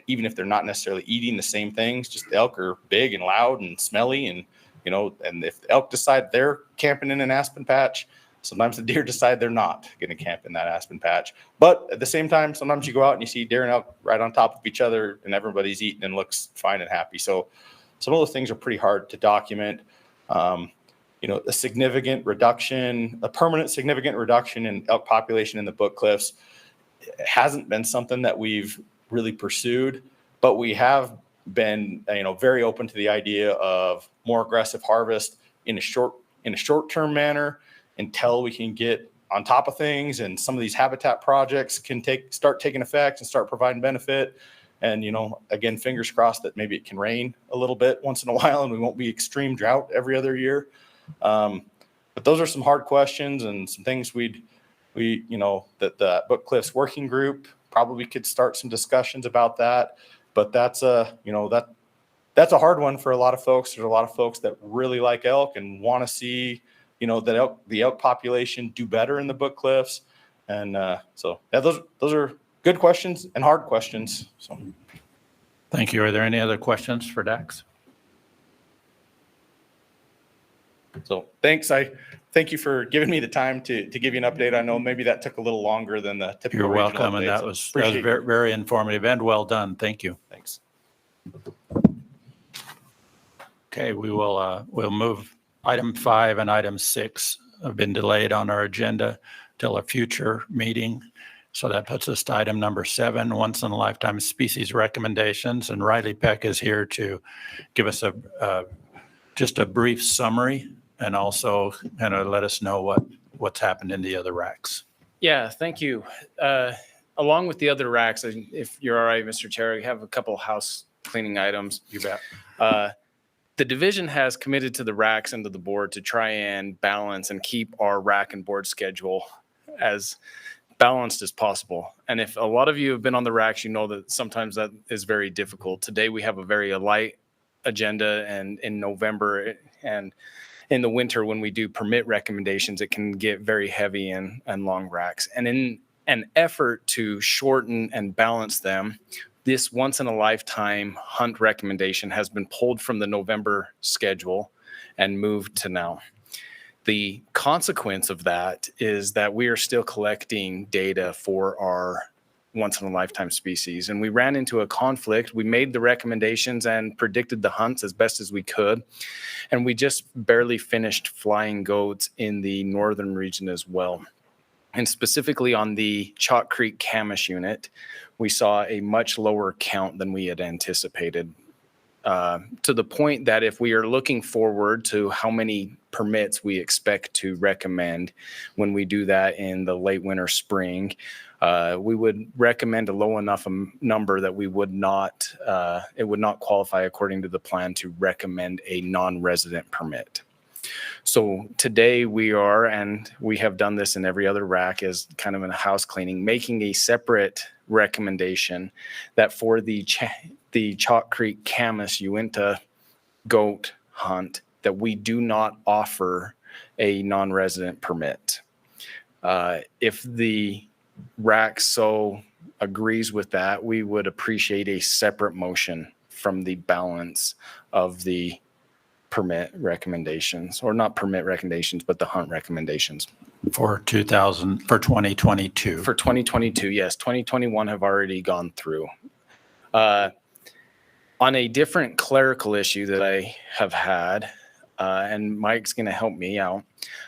even if they're not necessarily eating the same things. Just elk are big and loud and smelly, and and if the elk decide they're camping in an aspen patch, sometimes the deer decide they're not going to camp in that aspen patch. But at the same time, sometimes you go out and you see deer and elk right on top of each other, and everybody's eating and looks fine and happy. So some of those things are pretty hard to document. A permanent significant reduction in elk population in the Book Cliffs hasn't been something that we've really pursued, but we have been, very open to the idea of more aggressive harvest in a short-term manner until we can get on top of things, and some of these habitat projects can start taking effect and start providing benefit. And, again, fingers crossed that maybe it can rain a little bit once in a while and we won't be extreme drought every other year. But those are some hard questions and some things that the Book Cliffs working group probably could start some discussions about that. But that's a hard one for a lot of folks. There's a lot of folks that really like elk and want to see, that the elk population do better in the Book Cliffs. And those are good questions and hard questions. So, Thank you. Are there any other questions for Dax? So thanks. I thank you for giving me the time to give you an update. I know maybe that took a little longer than the typical. You're welcome, and that was very, very informative and well done. Thank you. Thanks. Okay, we'll move. Item 5 and item 6 have been delayed on our agenda till a future meeting. So that puts us to item number 7, once in a lifetime species recommendations. And Riley Peck is here to give us just a brief summary and also kind of let us know what's happened in the other RACs. Yeah, thank you. Along with the other RACs, if you're all right, Mr. Chair, we have a couple house cleaning items. You bet. The division has committed to the RACs and to the board to try and balance and keep our RAC and board schedule as balanced as possible. And if a lot of you have been on the RACs, you know that sometimes that is very difficult. Today we have a very light agenda, and in November and in the winter when we do permit recommendations, it can get very heavy and long RACs. And in an effort to shorten and balance them, this once in a lifetime hunt recommendation has been pulled from the November schedule and moved to now. The consequence of that is that we are still collecting data for our once in a lifetime species. And we ran into a conflict. We made the recommendations and predicted the hunts as best as we could. And we just barely finished flying goats in the northern region as well. And specifically on the Chalk Creek Camas unit, we saw a much lower count than we had anticipated. To the point that if we are looking forward to how many permits we expect to recommend when we do that in the late winter, spring, we would recommend a low enough number that we would not, it would not qualify according to the plan to recommend a non-resident permit. So today we are, and we have done this in every other RAC as kind of in a house cleaning, making a separate recommendation that for the Chalk Creek Camas Uinta goat hunt, that we do not offer a non-resident permit. If the RAC so agrees with that, we would appreciate a separate motion from the balance of the permit recommendations, or not permit recommendations, but the hunt recommendations. For 2022. For 2022, yes. 2021 have already gone through. On a different clerical issue that I have had, and Mike's going to help me out,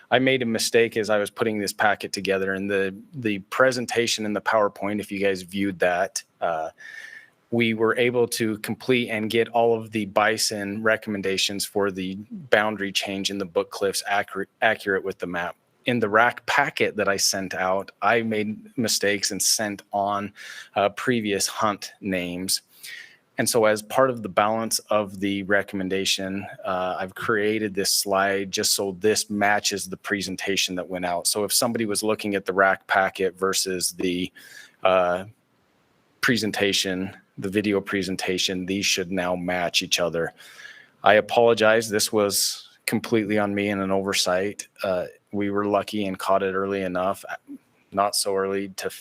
I made a mistake as I was putting this packet together, and the presentation in the PowerPoint, if you guys viewed that, we were able to complete and get all of the bison recommendations for the boundary change in the book cliffs accurate with the map. In the RAC packet that I sent out, I made mistakes and sent on previous hunt names. And so as part of the balance of the recommendation, I've created this slide just so this matches the presentation that went out. So if somebody was looking at the RAC packet versus the presentation, the video presentation, these should now match each other. I apologize. This was completely on me and an oversight. We were lucky and caught it early enough, not so early to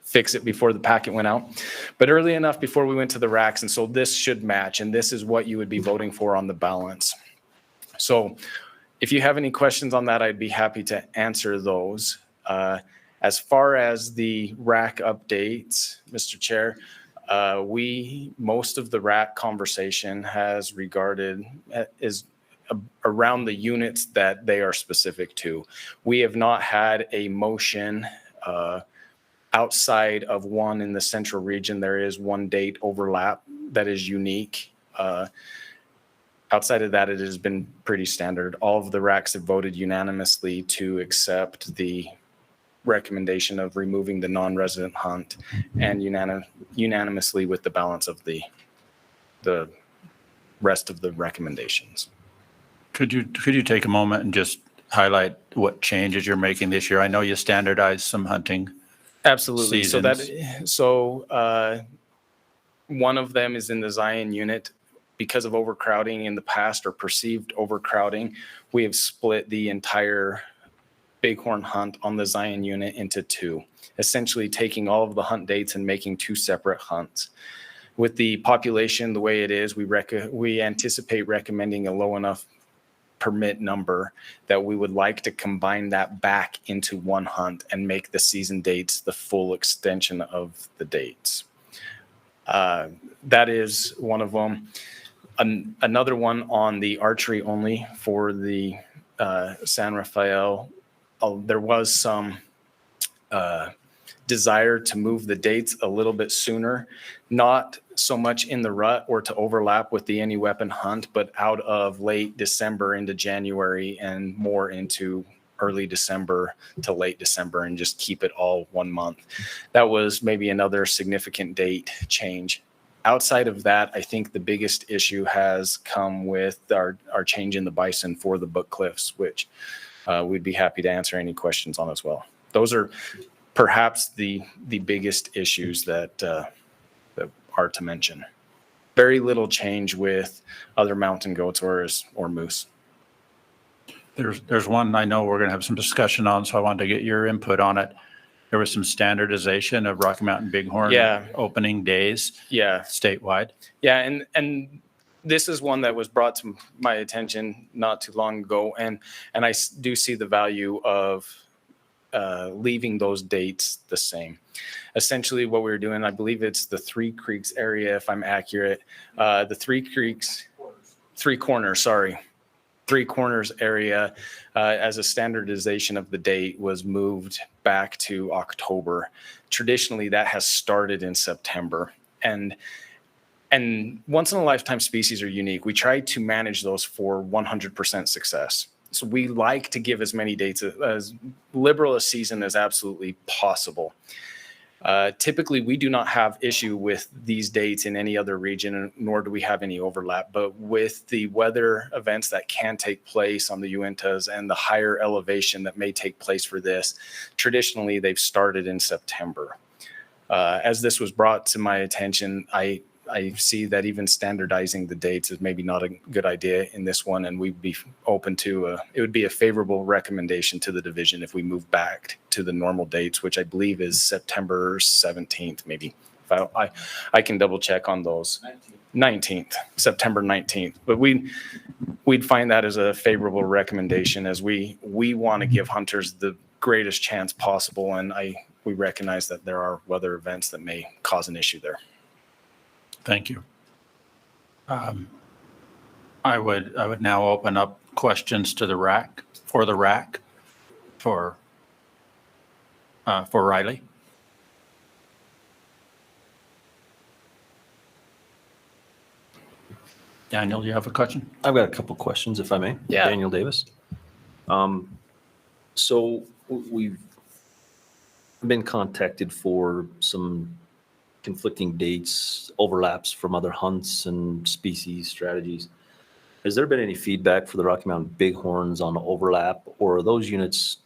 fix it before the packet went out, but early enough before we went to the racks. And so this should match, and this is what you would be voting for on the balance. So if you have any questions on that, I'd be happy to answer those. As far as the RAC updates, Mr. Chair, most of the RAC conversation has is around the units that they are specific to. We have not had a motion outside of one in the central region. There is one date overlap that is unique. Outside of that, it has been pretty standard. All of the RACs have voted unanimously to accept the recommendation of removing the non-resident hunt, and unanimously with the balance of the rest of the recommendations. Could you take a moment and just highlight what changes you're making this year? I know you standardized some hunting. Absolutely. Seasons. So one of them is in the Zion unit. Because of overcrowding in the past, or perceived overcrowding, we have split the entire bighorn hunt on the Zion unit into two, essentially taking all of the hunt dates and making two separate hunts. With the population the way it is, we anticipate recommending a low enough permit number that we would like to combine that back into one hunt and make the season dates the full extension of the dates. That is one of them. Another one on the archery only for the San Rafael, there was some desire to move the dates a little bit sooner, not so much in the rut or to overlap with the any weapon hunt, but out of late December into January and more into early December to late December, and just keep it all 1 month. That was maybe another significant date change. Outside of that, I think the biggest issue has come with our change in the bison for the book cliffs, which we'd be happy to answer any questions on as well. Those are perhaps the biggest issues that are to mention. Very little change with other mountain goats or moose. There's one I know we're going to have some discussion on, so I wanted to get your input on it. There was some standardization of Rocky Mountain Bighorn opening days statewide. Yeah, and this is one that was brought to my attention not too long ago, and I do see the value of leaving those dates the same. Essentially what we're doing, I believe it's the Three Creeks area, if I'm accurate. The Three Corners area as a standardization of the date was moved back to October. Traditionally, that has started in September. And once in a lifetime species are unique. We try to manage those for 100% success. So we like to give as many dates, as liberal a season as absolutely possible. Typically, we do not have issue with these dates in any other region, nor do we have any overlap. But with the weather events that can take place on the Uintas and the higher elevation that may take place for this, traditionally, they've started in September. As this was brought to my attention, I see that even standardizing the dates is maybe not a good idea in this one, and we'd be open to it would be a favorable recommendation to the division if we move back to the normal dates, which I believe is September 17th, maybe. I can double check on those. 19th, September 19th. But we'd find that as a favorable recommendation, as we want to give hunters the greatest chance possible. And we recognize that there are weather events that may cause an issue there. Thank you. I would now open up questions to the RAC, for Riley. Daniel, you have a question? I've got a couple questions, if I may. Yeah. Daniel Davis. So we've been contacted for some conflicting dates, overlaps from other hunts and species strategies. Has there been any feedback for the Rocky Mountain bighorns on overlap, or are those units,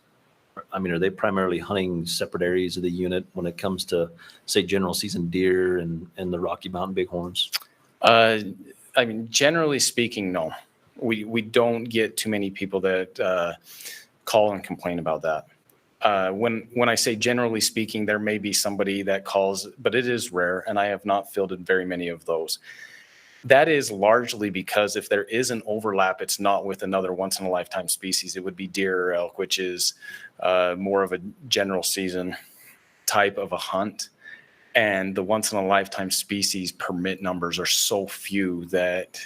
I mean, are they primarily hunting separate areas of the unit when it comes to, say, general season deer and the Rocky Mountain bighorns? I mean, generally speaking, no. We don't get too many people that call and complain about that. When I say generally speaking, there may be somebody that calls, but it is rare, and I have not fielded very many of those. That is largely because if there is an overlap, it's not with another once-in-a-lifetime species. It would be deer or elk, which is more of a general season type of a hunt. And the once-in-a-lifetime species permit numbers are so few that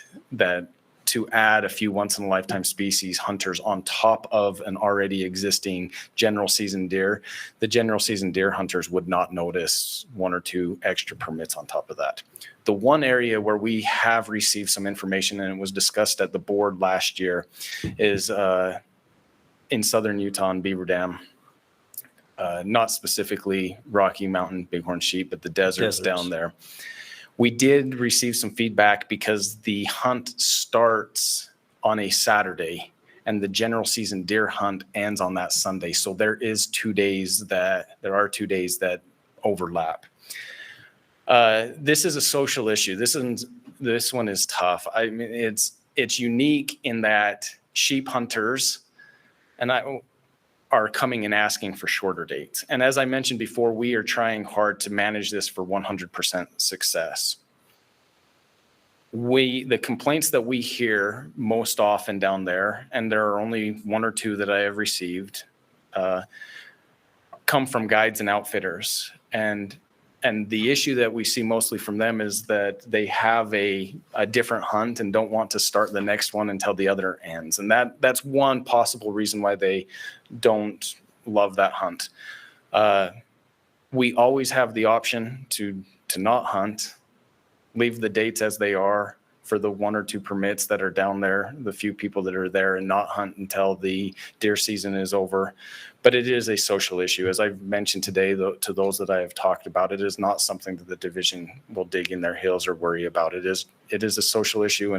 to add a few once-in-a-lifetime species hunters on top of an already existing general season deer, the general season deer hunters would not notice one or two extra permits on top of that. The one area where we have received some information, and it was discussed at the board last year, is in southern Utah and Beaver Dam. Not specifically Rocky Mountain bighorn sheep, but the deserts down there. We did receive some feedback because the hunt starts on a Saturday and the general season deer hunt ends on that Sunday. So there are 2 days that overlap. This is a social issue. This one is tough. I mean, it's unique in that sheep hunters are coming and asking for shorter dates. And as I mentioned before, we are trying hard to manage this for 100% success. The complaints that we hear most often down there, and there are only one or two that I have received, come from guides and outfitters. And the issue that we see mostly from them is that they have a different hunt and don't want to start the next one until the other ends. And that's one possible reason why they don't love that hunt. We always have the option to not hunt, leave the dates as they are for the one or two permits that are down there, the few people that are there, and not hunt until the deer season is over. But it is a social issue. As I've mentioned today, to those that I have talked about, it is not something that the division will dig in their heels or worry about. It is a social issue,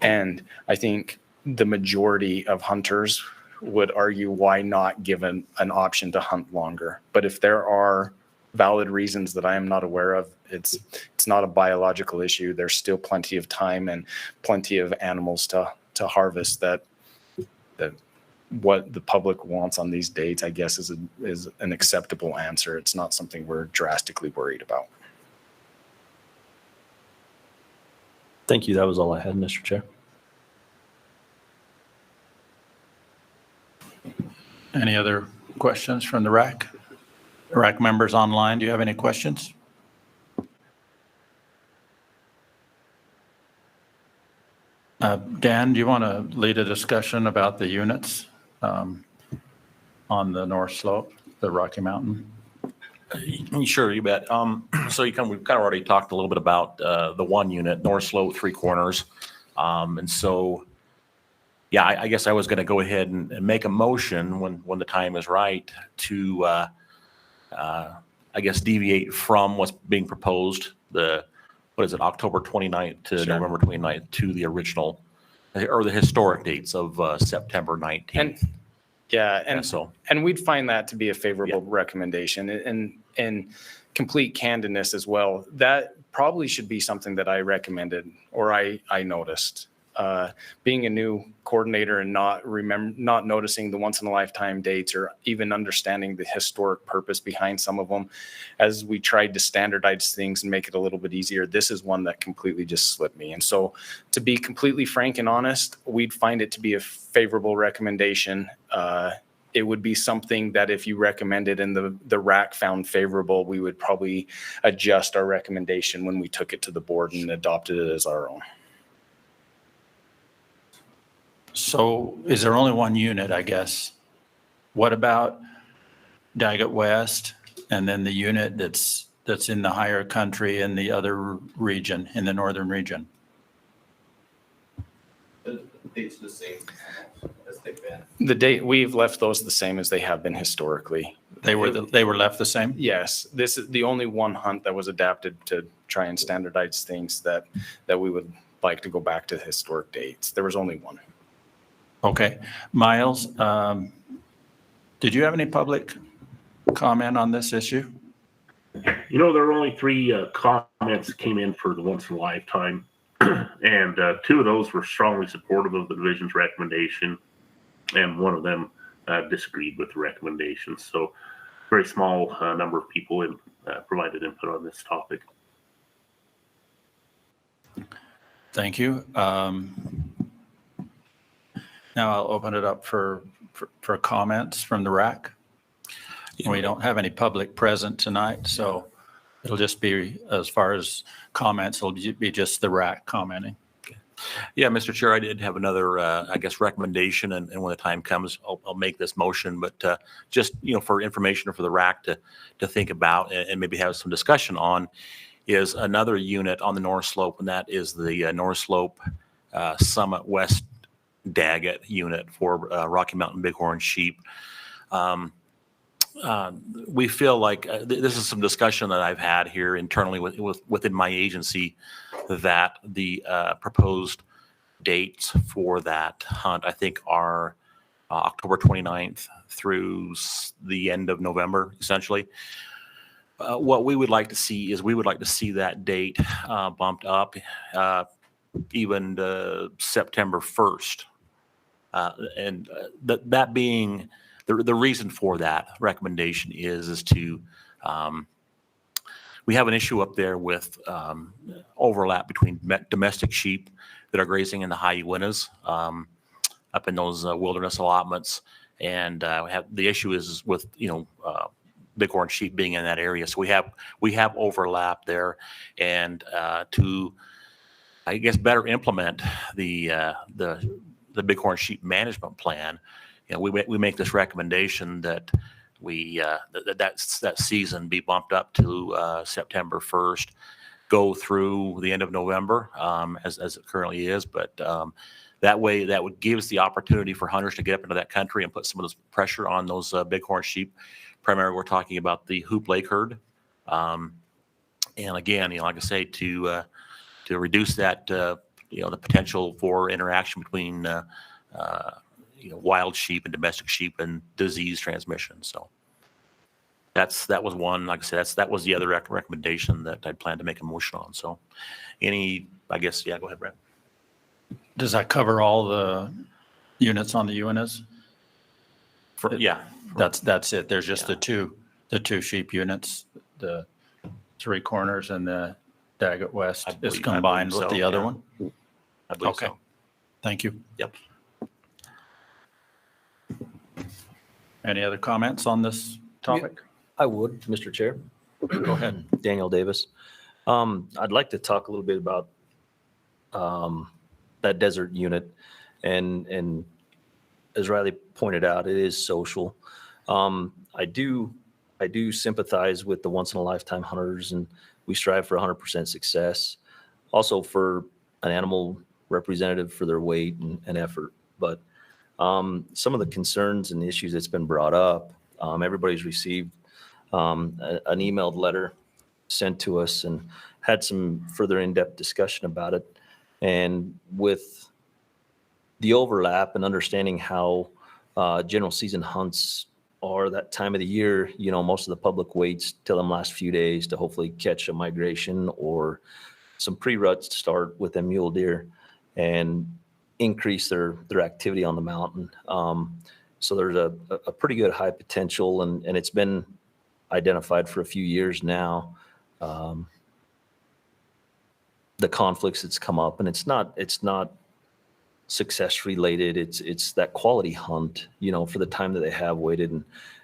and I think the majority of hunters would argue why not give an option to hunt longer. But if there are valid reasons that I am not aware of, it's not a biological issue. There's still plenty of time and plenty of animals to harvest that what the public wants on these dates, I guess, is an acceptable answer. It's not something we're drastically worried about. Thank you. That was all I had, Mr. Chair. Any other questions from the RAC? RAC members online, do you have any questions? Dan, do you want to lead a discussion about the units on the North Slope, the Rocky Mountain? Sure, you bet. So we've kind of already talked a little bit about the one unit, North Slope, Three Corners. And so, yeah, I guess I was going to go ahead and make a motion when the time is right to, I guess, deviate from what's being proposed, October 29th to Sure. November 29th to the original, or the historic dates of September 19th. And we'd find that to be a favorable recommendation. And complete candidness as well, that probably should be something that I recommended or I noticed. Being a new coordinator and not noticing the once in a lifetime dates or even understanding the historic purpose behind some of them. As we tried to standardize things and make it a little bit easier, this is one that completely just slipped me. And so, to be completely frank and honest, we'd find it to be a favorable recommendation. It would be something that if you recommended and the RAC found favorable, we would probably adjust our recommendation when we took it to the board and adopted it as our own. So is there only one unit, I guess? What about Daggett West and then the unit that's in the higher country in the other region, in the northern region? It's the same as they've been. The date, we've left those the same as they have been historically. They were left the same? Yes, this is the only one hunt that was adapted to try and standardize things that we would like to go back to historic dates. There was only one. Okay. Miles, did you have any public comment on this issue? You know, there were only 3 comments that came in for the once in a lifetime. And 2 of those were strongly supportive of the division's recommendation, and one of them disagreed with the recommendation. So, very small number of people provided input on this topic. Thank you. Now I'll open it up for comments from the RAC. We don't have any public present tonight, so it'll just be, as far as comments, it'll be just the RAC commenting. Yeah, Mr. Chair, I did have another, I guess, recommendation, and when the time comes, I'll make this motion. But just, for information for the RAC to think about and maybe have some discussion on, is another unit on the North Slope, and that is the North Slope Summit West Daggett unit for Rocky Mountain Bighorn sheep. We feel like this is some discussion that I've had here internally within my agency, that the proposed dates for that hunt, I think, are October 29th through the end of November, essentially. What we would like to see is that date bumped up even to September 1st. And that being the reason for that recommendation is to we have an issue up there with overlap between domestic sheep that are grazing in the high Uintas up in those wilderness allotments, and the issue is with bighorn sheep being in that area. So we have overlap there, and to, I guess, better implement the bighorn sheep management plan, we make this recommendation that that season be bumped up to September 1st, go through the end of November, as it currently is. But that way, that would give us the opportunity for hunters to get up into that country and put some of this pressure on those bighorn sheep. Primarily, we're talking about the Hoop Lake herd. And again, like I say, to reduce that, the potential for interaction between wild sheep and domestic sheep and disease transmission. So that was one. Like I said, that was the other recommendation that I'd plan to make a motion on. So, I guess, yeah, go ahead, Brad. Does that cover all the units on the Uintas? Yeah, that's it. There's just the two sheep units, the Three Corners and the Daggett West is combined with the other one? I believe okay. So. Thank you. Yep. Any other comments on this topic? I would, Mr. Chair. Go ahead. Daniel Davis. I'd like to talk a little bit about that desert unit, and as Riley pointed out, it is social. I do sympathize with the once in a lifetime hunters, and we strive for 100% success. Also for an animal representative for their weight and effort. But some of the concerns and issues that's been brought up, everybody's received an emailed letter sent to us and had some further in-depth discussion about it. And with the overlap and understanding how general season hunts are that time of the year, most of the public waits till them last few days to hopefully catch a migration or some pre-ruts to start with them mule deer. And increase their activity on the mountain. So there's a pretty good high potential, and it's been identified for a few years now. The conflicts that's come up, and it's not success related. It's that quality hunt, for the time that they have waited,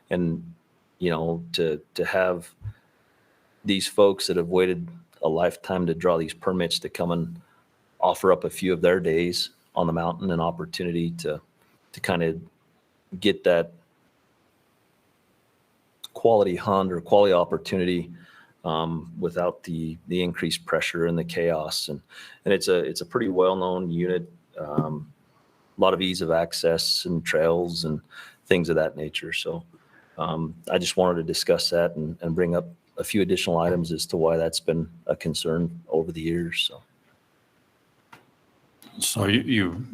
and to have these folks that have waited a lifetime to draw these permits to come and offer up a few of their days on the mountain, an opportunity to kind of get that quality hunt or quality opportunity without the increased pressure and the chaos. And it's a pretty well-known unit, a lot of ease of access and trails and things of that nature. So I just wanted to discuss that and bring up a few additional items as to why that's been a concern over the years. So are you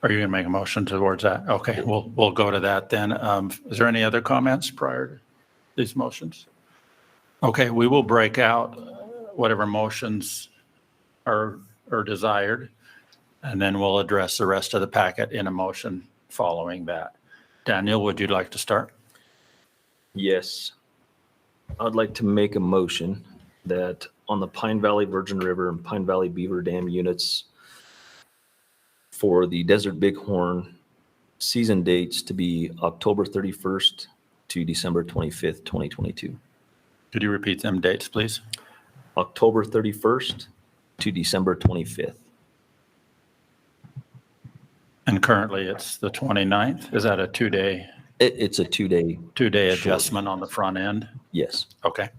going to make a motion towards that? Okay, we'll go to that then. Is there any other comments prior to these motions? Okay, we will break out whatever motions are desired, and then we'll address the rest of the packet in a motion following that. Daniel, would you like to start? Yes. I'd like to make a motion that on the Pine Valley Virgin River and Pine Valley Beaver Dam units for the Desert Bighorn season dates to be October 31st to December 25th, 2022. Could you repeat them dates, please? October 31st to December 25th. And currently it's the 29th. Is that a two-day? It's a two-day adjustment on the front end? Yes. Okay.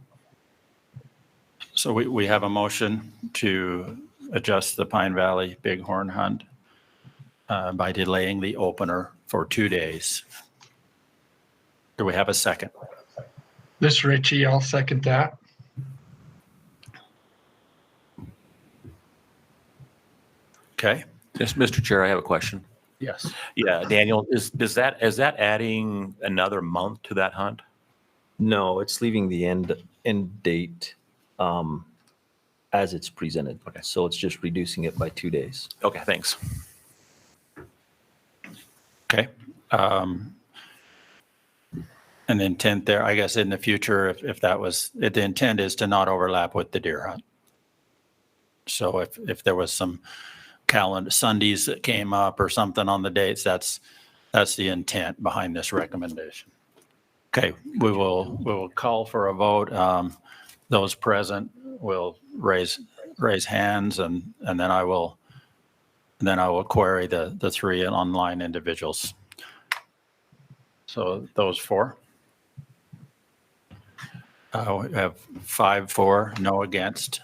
So we have a motion to adjust the Pine Valley Bighorn hunt by delaying the opener for 2 days. Do we have a second? This is Richie. I'll second that. Okay. Yes, Mr. Chair, I have a question. Yes. Yeah, Daniel, is that adding another month to that hunt? No, it's leaving the end date as it's presented. Okay. So it's just reducing it by 2 days. Okay, thanks. Okay. And the intent there, I guess in the future, if that was, the intent is to not overlap with the deer hunt. So if there was some calendar Sundays that came up or something on the dates, that's the intent behind this recommendation. Okay, we will call for a vote. Those present will raise hands, and then I will query the three online individuals. So those four. We have 5 for, no against.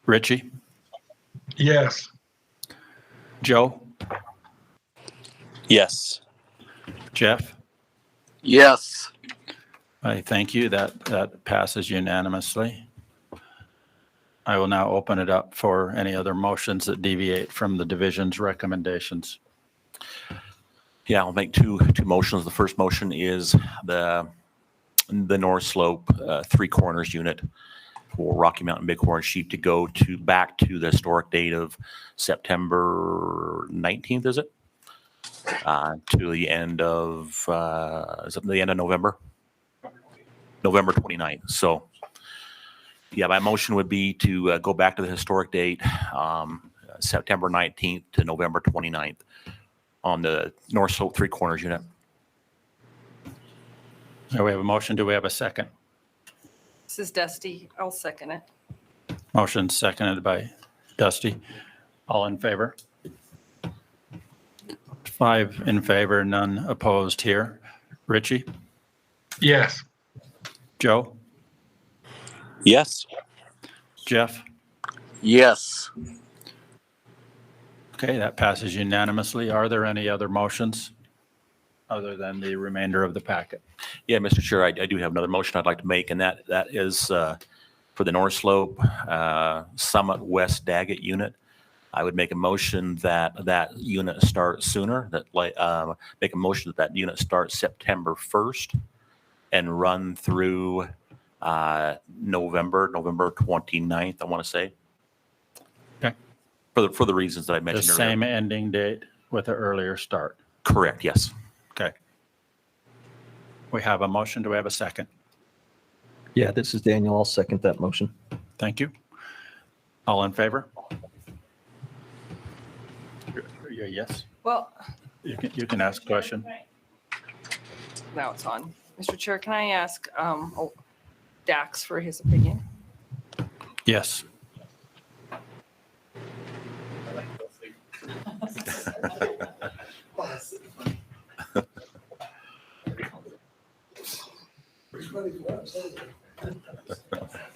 Richie? Yes. Joe? Yes. Jeff? Yes. I thank you. That passes unanimously. I will now open it up for any other motions that deviate from the division's recommendations. Yeah, I'll make two motions. The first motion is the North Slope 3 Corners unit for Rocky Mountain Bighorn sheep to go back to the historic date of September 19th, is it? To the end of, is it the end of November? November 29th. So, yeah, my motion would be to go back to the historic date, September 19th to November 29th on the North Slope 3 Corners unit. So we have a motion. Do we have a second? This is Dusty. I'll second it. Motion seconded by Dusty. All in favor? 5 in favor, none opposed here. Richie? Yes. Joe? Yes. Jeff? Yes. Okay, that passes unanimously. Are there any other motions other than the remainder of the packet? Yeah, Mr. Chair, I do have another motion I'd like to make, and that is for the North Slope Summit West Daggett unit. I would make a motion that unit starts sooner, make a motion that unit starts September 1st and run through November 29th, I want to say. Okay. for the reasons that I The mentioned earlier. same ending date with an earlier start. Correct, yes. Okay. We have a motion. Do we have a second? Yeah, this is Daniel. I'll second that motion. Thank you. All in favor? Yes. Well, You can ask a question. now it's on. Mr. Chair, can I ask Dax for his opinion? Yes.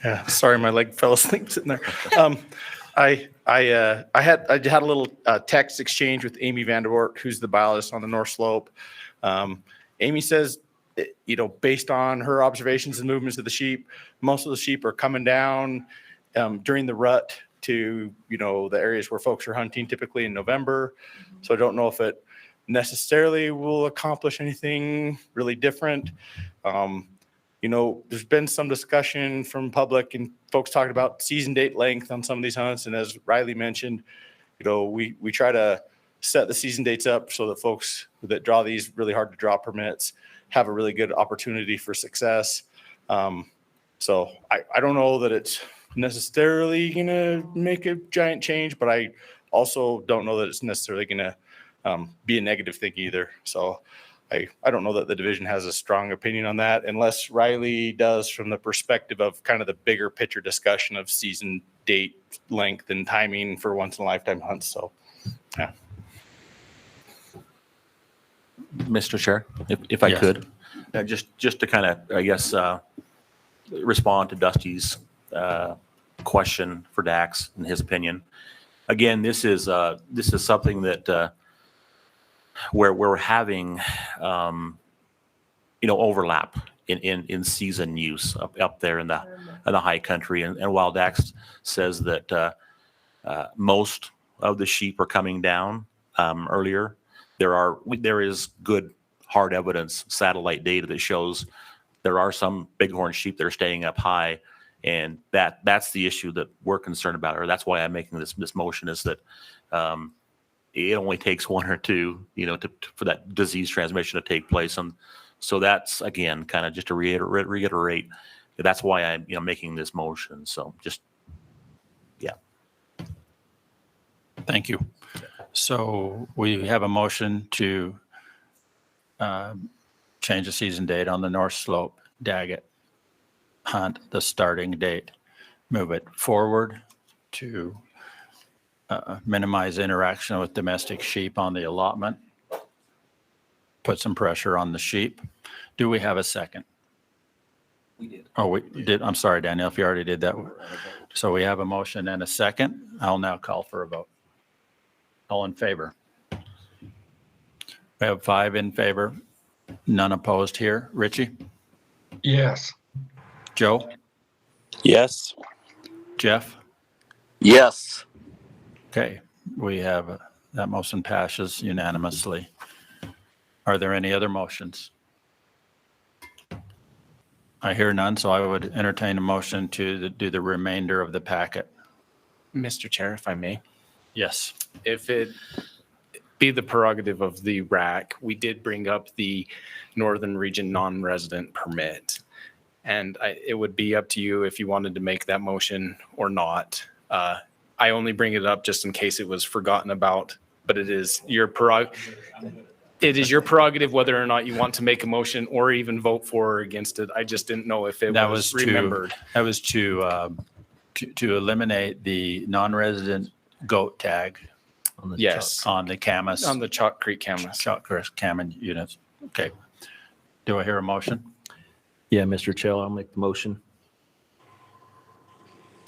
Yeah, sorry, my leg fell asleep sitting there. I had a little text exchange with Amy Vanderwort, who's the biologist on the North Slope. Amy says, based on her observations and movements of the sheep, most of the sheep are coming down during the rut to the areas where folks are hunting, typically in November. So I don't know if it necessarily will accomplish anything really different. There's been some discussion from public and folks talking about season date length on some of these hunts. And as Riley mentioned, we try to set the season dates up so that folks that draw these really hard to draw permits have a really good opportunity for success. So I don't know that it's necessarily going to make a giant change, but I also don't know that it's necessarily going to be a negative thing either. So I don't know that the division has a strong opinion on that, unless Riley does from the perspective of kind of the bigger picture discussion of season date length and timing for once in a lifetime hunts. So, yeah. Mr. Chair, if I Yes. could, just to kind of, I guess, respond to Dusty's question for Dax and his opinion. Again, this is something that where we're having overlap in season use up there in the high country, and while Dax says that most of the sheep are coming down earlier, there is good hard evidence, satellite data that shows there are some bighorn sheep that are staying up high, and that's the issue that we're concerned about, or that's why I'm making this motion, is that it only takes one or two, for that disease transmission to take place. And so that's, again, kind of just to reiterate, that's why I'm, making this motion. So just, yeah. Thank you. So we have a motion to change the season date on the North Slope Daggett hunt, the starting date, move it forward to minimize interaction with domestic sheep on the allotment, put some pressure on the sheep. Do we have a second? We did. Oh, we did. I'm sorry, Daniel, if you already did that. So we have a motion and a second. I'll now call for a vote. All in favor? We have 5 in favor, none opposed here. Richie? Yes. Joe? Yes. Jeff? Yes. Okay, we have, that motion passes unanimously. Are there any other motions? I hear none, so I would entertain a motion to do the remainder of the packet. Mr. Chair, if I may. Yes. If it be the prerogative of the RAC, we did bring up the Northern Region non-resident permit. And it would be up to you if you wanted to make that motion or not. I only bring it up just in case it was forgotten about, but it is your prerogative. It is your prerogative whether or not you want to make a motion or even vote for or against it. I just didn't know if it was remembered. That was to eliminate the non-resident goat tag. Yes. On the Camas. On the Chalk Creek Camas. Chalk Creek Camas units. Okay. Do I hear a motion? Yeah, Mr. Chair, I'll make the motion.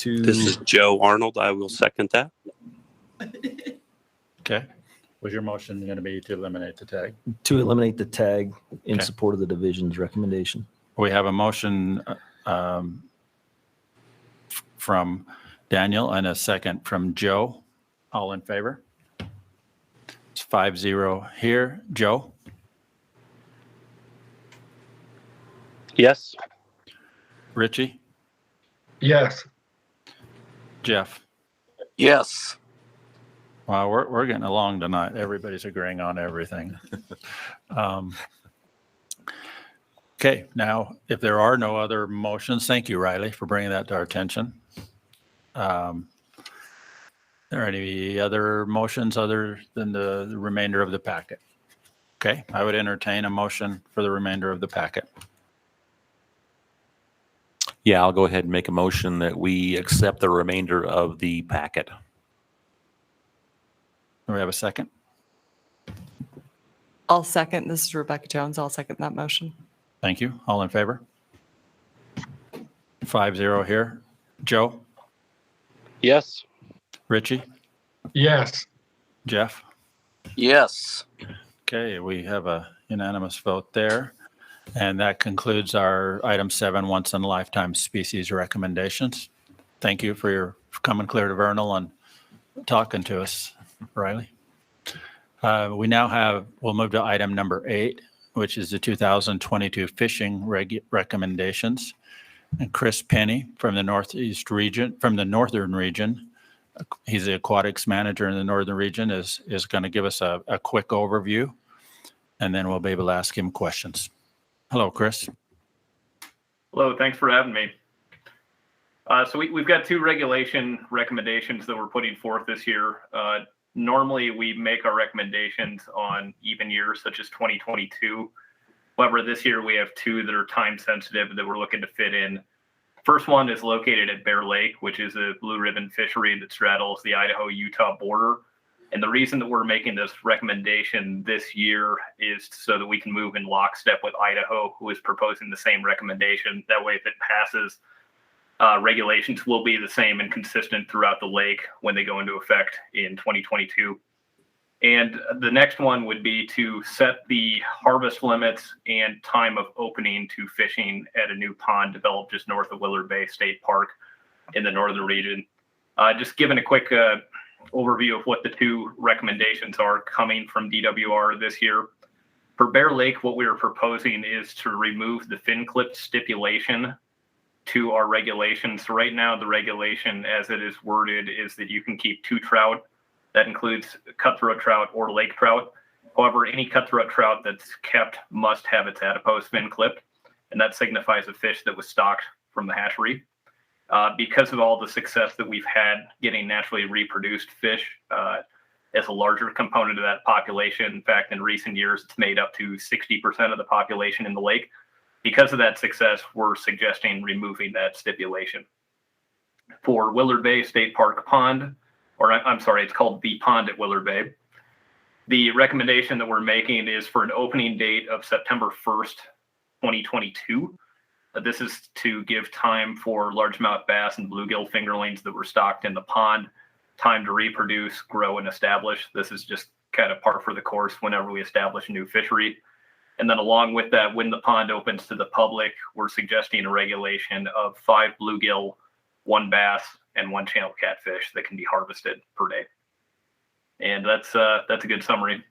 This is Joe Arnold. I will second that. Okay. Was your motion going to be to eliminate the tag? To eliminate the tag in Okay. support of the division's recommendation. We have a motion from Daniel and a second from Joe. All in favor? It's 5-0 here. Joe? Yes. Richie? Yes. Jeff? Yes. Wow, we're getting along tonight. Everybody's agreeing on everything. Okay, now, if there are no other motions, thank you, Riley, for bringing that to our attention. Are there any other motions other than the remainder of the packet? Okay, I would entertain a motion for the remainder of the packet. Yeah, I'll go ahead and make a motion that we accept the remainder of the packet. Do we have a second? I'll second. This is Rebecca Jones. I'll second that motion. Thank you. All in favor? 5-0 here. Joe? Yes. Richie? Yes. Jeff? Yes. Okay, we have a unanimous vote there. And that concludes our item 7, once in a lifetime species recommendations. Thank you for coming clear to Vernal and talking to us, Riley. We'll move to item number 8, which is the 2022 fishing recommendations. And Chris Penny from the Northern region, he's the aquatics manager in the Northern region, is going to give us a quick overview, and then we'll be able to ask him questions. Hello, Chris. Hello, thanks for having me. So we've got 2 regulation recommendations that we're putting forth this year. Normally, we make our recommendations on even years, such as 2022. However, this year we have 2 that are time sensitive that we're looking to fit in. First one is located at Bear Lake, which is a blue ribbon fishery that straddles the Idaho-Utah border. And the reason that we're making this recommendation this year is so that we can move in lockstep with Idaho, who is proposing the same recommendation. That way, if it passes, regulations will be the same and consistent throughout the lake when they go into effect in 2022. And the next one would be to set the harvest limits and time of opening to fishing at a new pond developed just north of Willard Bay State Park in the northern region. Just giving a quick overview of what the 2 recommendations are coming from DWR this year. For Bear Lake, what we are proposing is to remove the fin clip stipulation to our regulations. So right now, the regulation as it is worded is that you can keep 2 trout. That includes cutthroat trout or lake trout. However, any cutthroat trout that's kept must have its adipose fin clipped, and that signifies a fish that was stocked from the hatchery. Because of all the success that we've had getting naturally reproduced fish as a larger component of that population, in fact, in recent years, it's made up to 60% of the population in the lake. Because of that success, we're suggesting removing that stipulation. For Willard Bay State Park Pond, it's called the Pond at Willard Bay. The recommendation that we're making is for an opening date of September 1st, 2022. This is to give time for largemouth bass and bluegill fingerlings that were stocked in the pond, time to reproduce, grow, and establish. This is just kind of par for the course whenever we establish a new fishery. And then along with that, when the pond opens to the public, we're suggesting a regulation of 5 bluegill, 1 bass, and 1 channel catfish that can be harvested per day. And that's a good summary.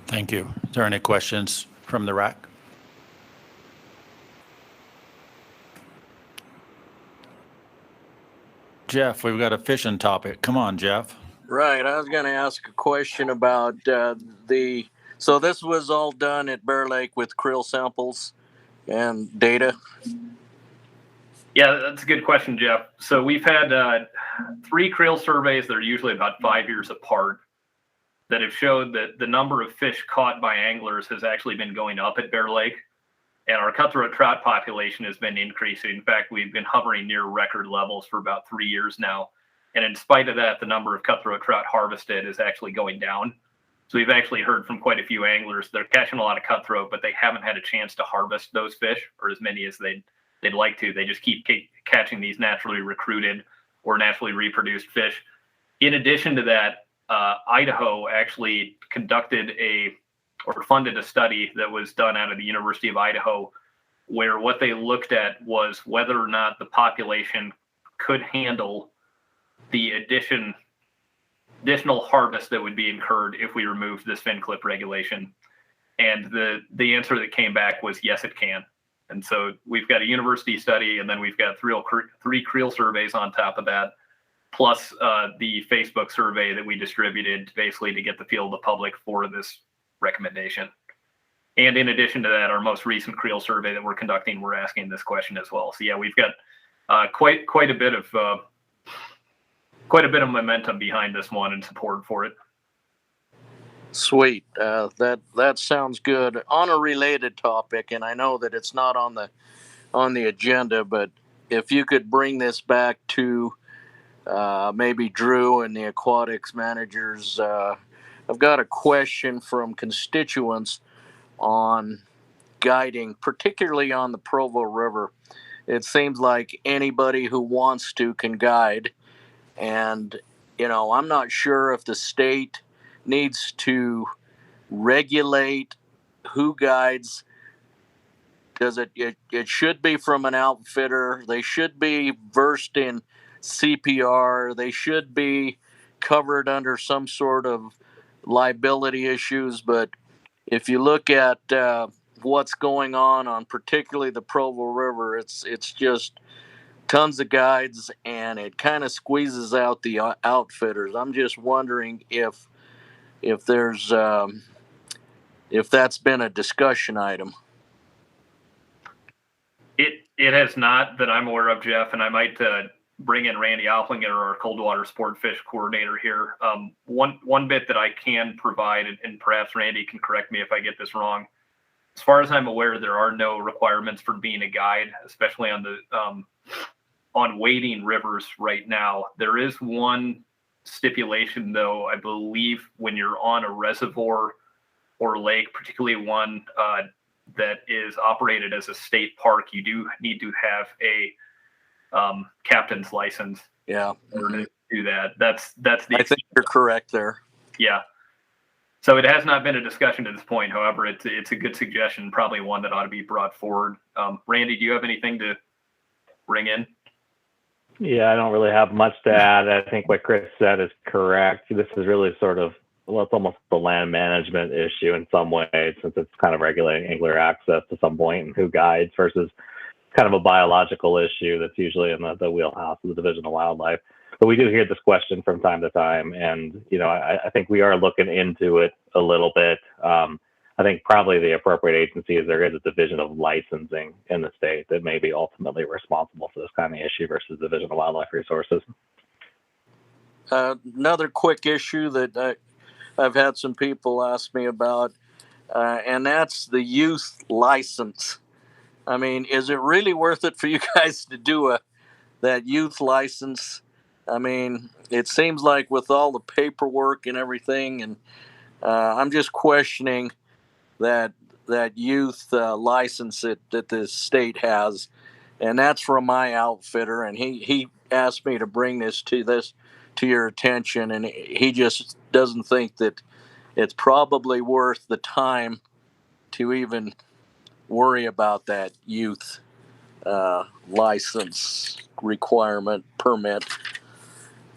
Thank you. Is there any questions from the RAC? Jeff, we've got a fishing topic. Come on, Jeff. Right. I was going to ask a question about so this was all done at Bear Lake with krill samples and data. Yeah, that's a good question, Jeff. So we've had 3 krill surveys that are usually about 5 years apart that have showed that the number of fish caught by anglers has actually been going up at Bear Lake, and our cutthroat trout population has been increasing. In fact, we've been hovering near record levels for about 3 years now. And in spite of that, the number of cutthroat trout harvested is actually going down. So we've actually heard from quite a few anglers. They're catching a lot of cutthroat, but they haven't had a chance to harvest those fish, or as many as they'd like to. They just keep catching these naturally recruited or naturally reproduced fish. In addition to that, Idaho actually conducted funded a study that was done out of the University of Idaho, where what they looked at was whether or not the population could handle the additional harvest that would be incurred if we removed this fin clip regulation. And the answer that came back was yes, it can. And so we've got a university study, and then we've got three creel surveys on top of that, plus the Facebook survey that we distributed basically to get the feel of the public for this recommendation. And in addition to that, our most recent creel survey that we're conducting, we're asking this question as well. So yeah, we've got quite a bit of momentum behind this one and support for it. Sweet. That sounds good. On a related topic, and I know that it's not on the agenda, but if you could bring this back to maybe Drew and the aquatics managers, I've got a question from constituents on guiding, particularly on the Provo River. It seems like anybody who wants to can guide, and I'm not sure if the state needs to regulate who guides. Does it should be from an outfitter. They should be versed in CPR. They should be covered under some sort of liability issues. But if you look at what's going on particularly the Provo River, it's just tons of guides, and it kind of squeezes out the outfitters. I'm just wondering if there's if that's been a discussion item. It has not that I'm aware of, Jeff, and I might bring in Randy Opplinger, our cold water sport fish coordinator here. One bit that I can provide, and perhaps Randy can correct me if I get this wrong. As far as I'm aware, there are no requirements for being a guide, especially on the on wading rivers right now. There is one stipulation, though, I believe, when you're on a reservoir or lake, particularly one that is operated as a state park, you do need to have a captain's license. Yeah. In order to do that. That's the. I think you're correct there. Yeah. So it has not been a discussion to this point. However, it's a good suggestion, probably one that ought to be brought forward. Randy, do you have anything to bring in? Yeah, I don't really have much to add. I think what Chris said is correct. This is really sort of, well, it's almost a land management issue in some ways, since it's kind of regulating angler access to some point and who guides versus kind of a biological issue that's usually in the wheelhouse of the Division of Wildlife. But we do hear this question from time to time, and I think we are looking into it a little bit. I think probably the appropriate agency is there is a division of licensing in the state that may be ultimately responsible for this kind of issue versus the Division of Wildlife Resources. Another quick issue that I've had some people ask me about, and that's the youth license. I mean, is it really worth it for you guys to do that youth license? I mean, it seems like with all the paperwork and everything, and I'm just questioning that youth license that the state has, and that's from my outfitter, and he asked me to bring this to your attention, and he just doesn't think that it's probably worth the time to even worry about that youth license requirement permit.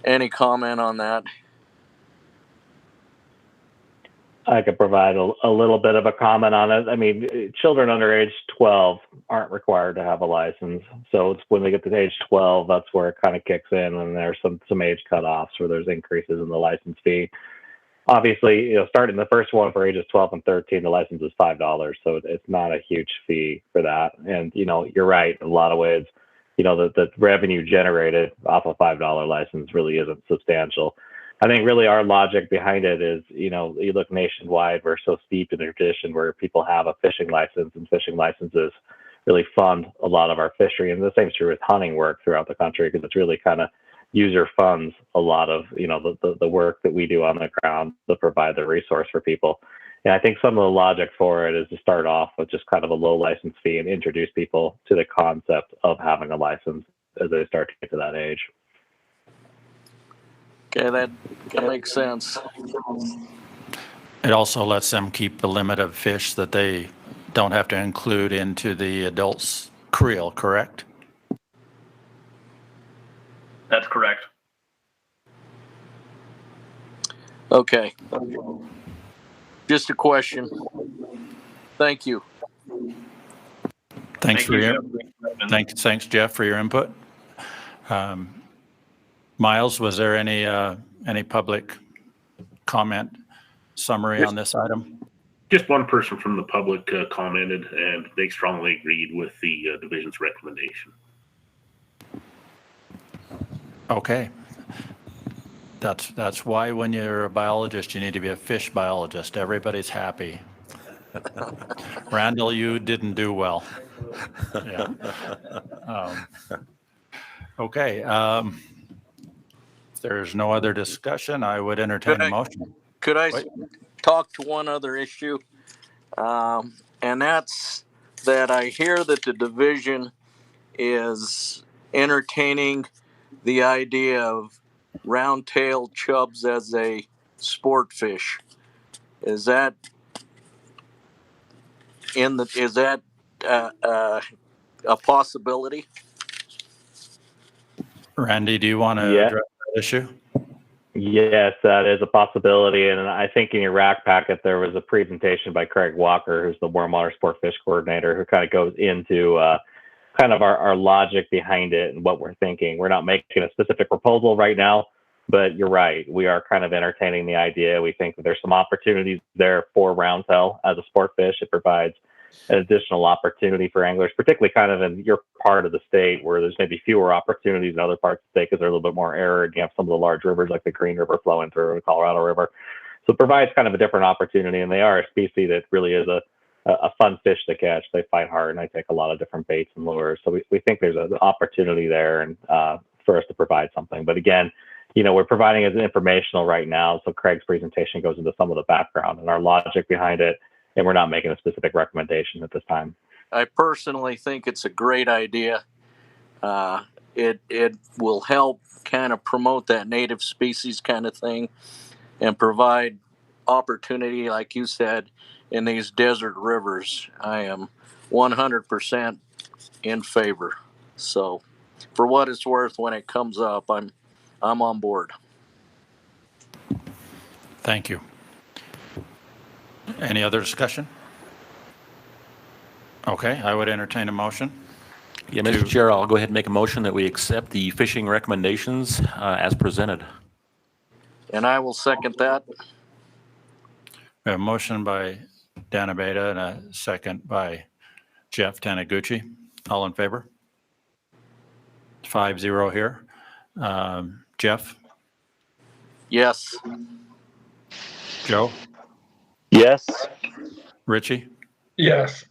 Any comment on that? I could provide a little bit of a comment on it. I mean, children under age 12 aren't required to have a license. So it's when they get to age 12, that's where it kind of kicks in, and there's some age cutoffs where there's increases in the license fee. Obviously, starting the first one for ages 12 and 13, the license is $5. So it's not a huge fee for that. And, you're right. In a lot of ways, the revenue generated off a $5 license really isn't substantial. I think really our logic behind it is, you look nationwide, we're so steeped in a tradition where people have a fishing license, and fishing licenses really fund a lot of our fishery. And the same is true with hunting work throughout the country, because it's really kind of user funds a lot of, the work that we do on the ground to provide the resource for people. And I think some of the logic for it is to start off with just kind of a low license fee and introduce people to the concept of having a license as they start to get to that age. Okay, that makes sense. It also lets them keep the limit of fish that they don't have to include into the adult's creel, correct? That's correct. Okay. Just a question. Thank you. Thanks for your, Jeff. thanks, Jeff, for your input. Miles, was there any public comment summary on this item? Just one person from the public commented, and they strongly agreed with the division's recommendation. Okay. That's why when you're a biologist, you need to be a fish biologist. Everybody's happy. Randall, you didn't do well. Yeah. Okay. If there's no other discussion, I would entertain a motion. Could I Wait. talk to one other issue? And that's that I hear that the division is entertaining the idea of round-tailed chubs as a sport fish. Is that a possibility? Randy, do you want to Yeah. address that issue? Yes, that is a possibility. And I think in your rack packet, there was a presentation by Craig Walker, who's the warm water sport fish coordinator, who kind of goes into kind of our logic behind it and what we're thinking. We're not making a specific proposal right now, but you're right. We are kind of entertaining the idea. We think that there's some opportunities there for roundtail as a sport fish. It provides an additional opportunity for anglers, particularly kind of in your part of the state where there's maybe fewer opportunities in other parts of the state because they're a little bit more arid. You have some of the large rivers like the Green River flowing through the Colorado River. So it provides kind of a different opportunity, and they are a species that really is a fun fish to catch. They fight hard, and I take a lot of different baits and lures. So we think there's an opportunity there and for us to provide something. But again, we're providing it as informational right now. So Craig's presentation goes into some of the background and our logic behind it, and we're not making a specific recommendation at this time. I personally think it's a great idea. It will help kind of promote that native species kind of thing and provide opportunity, like you said, in these desert rivers. I am 100% in favor. So for what it's worth, when it comes up, I'm on board. Thank you. Any other discussion? Okay, I would entertain a motion. Yeah, Mr. Chair, I'll go ahead and make a motion that we accept the fishing recommendations as presented. And I will second that. We have a motion by Dan Abeda and a second by Jeff Taniguchi. All in favor? 5-0 here. Jeff? Yes. Joe? Yes. Richie? Yes.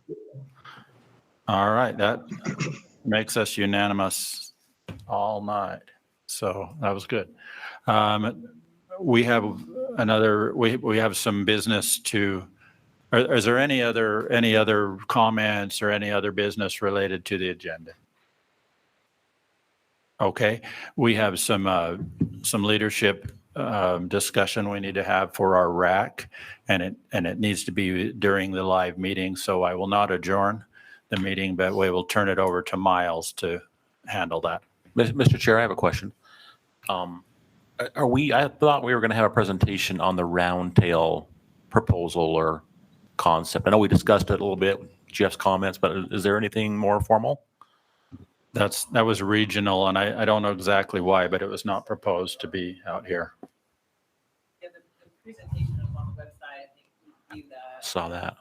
All right, that makes us unanimous all night. So that was good. We have we have some business to, is there any other comments or any other business related to the agenda? Okay, we have some leadership discussion we need to have for our RAC, and it needs to be during the live meeting. So I will not adjourn the meeting, but we will turn it over to Miles to handle that. Mr. Chair, I have a question. I thought we were going to have a presentation on the roundtail proposal or concept. I know we discussed it a little bit, Jeff's comments, but is there anything more formal? That was regional, and I don't know exactly why, but it was not proposed to be out here. Yeah, the presentation is on the website. I think we view that. Saw that.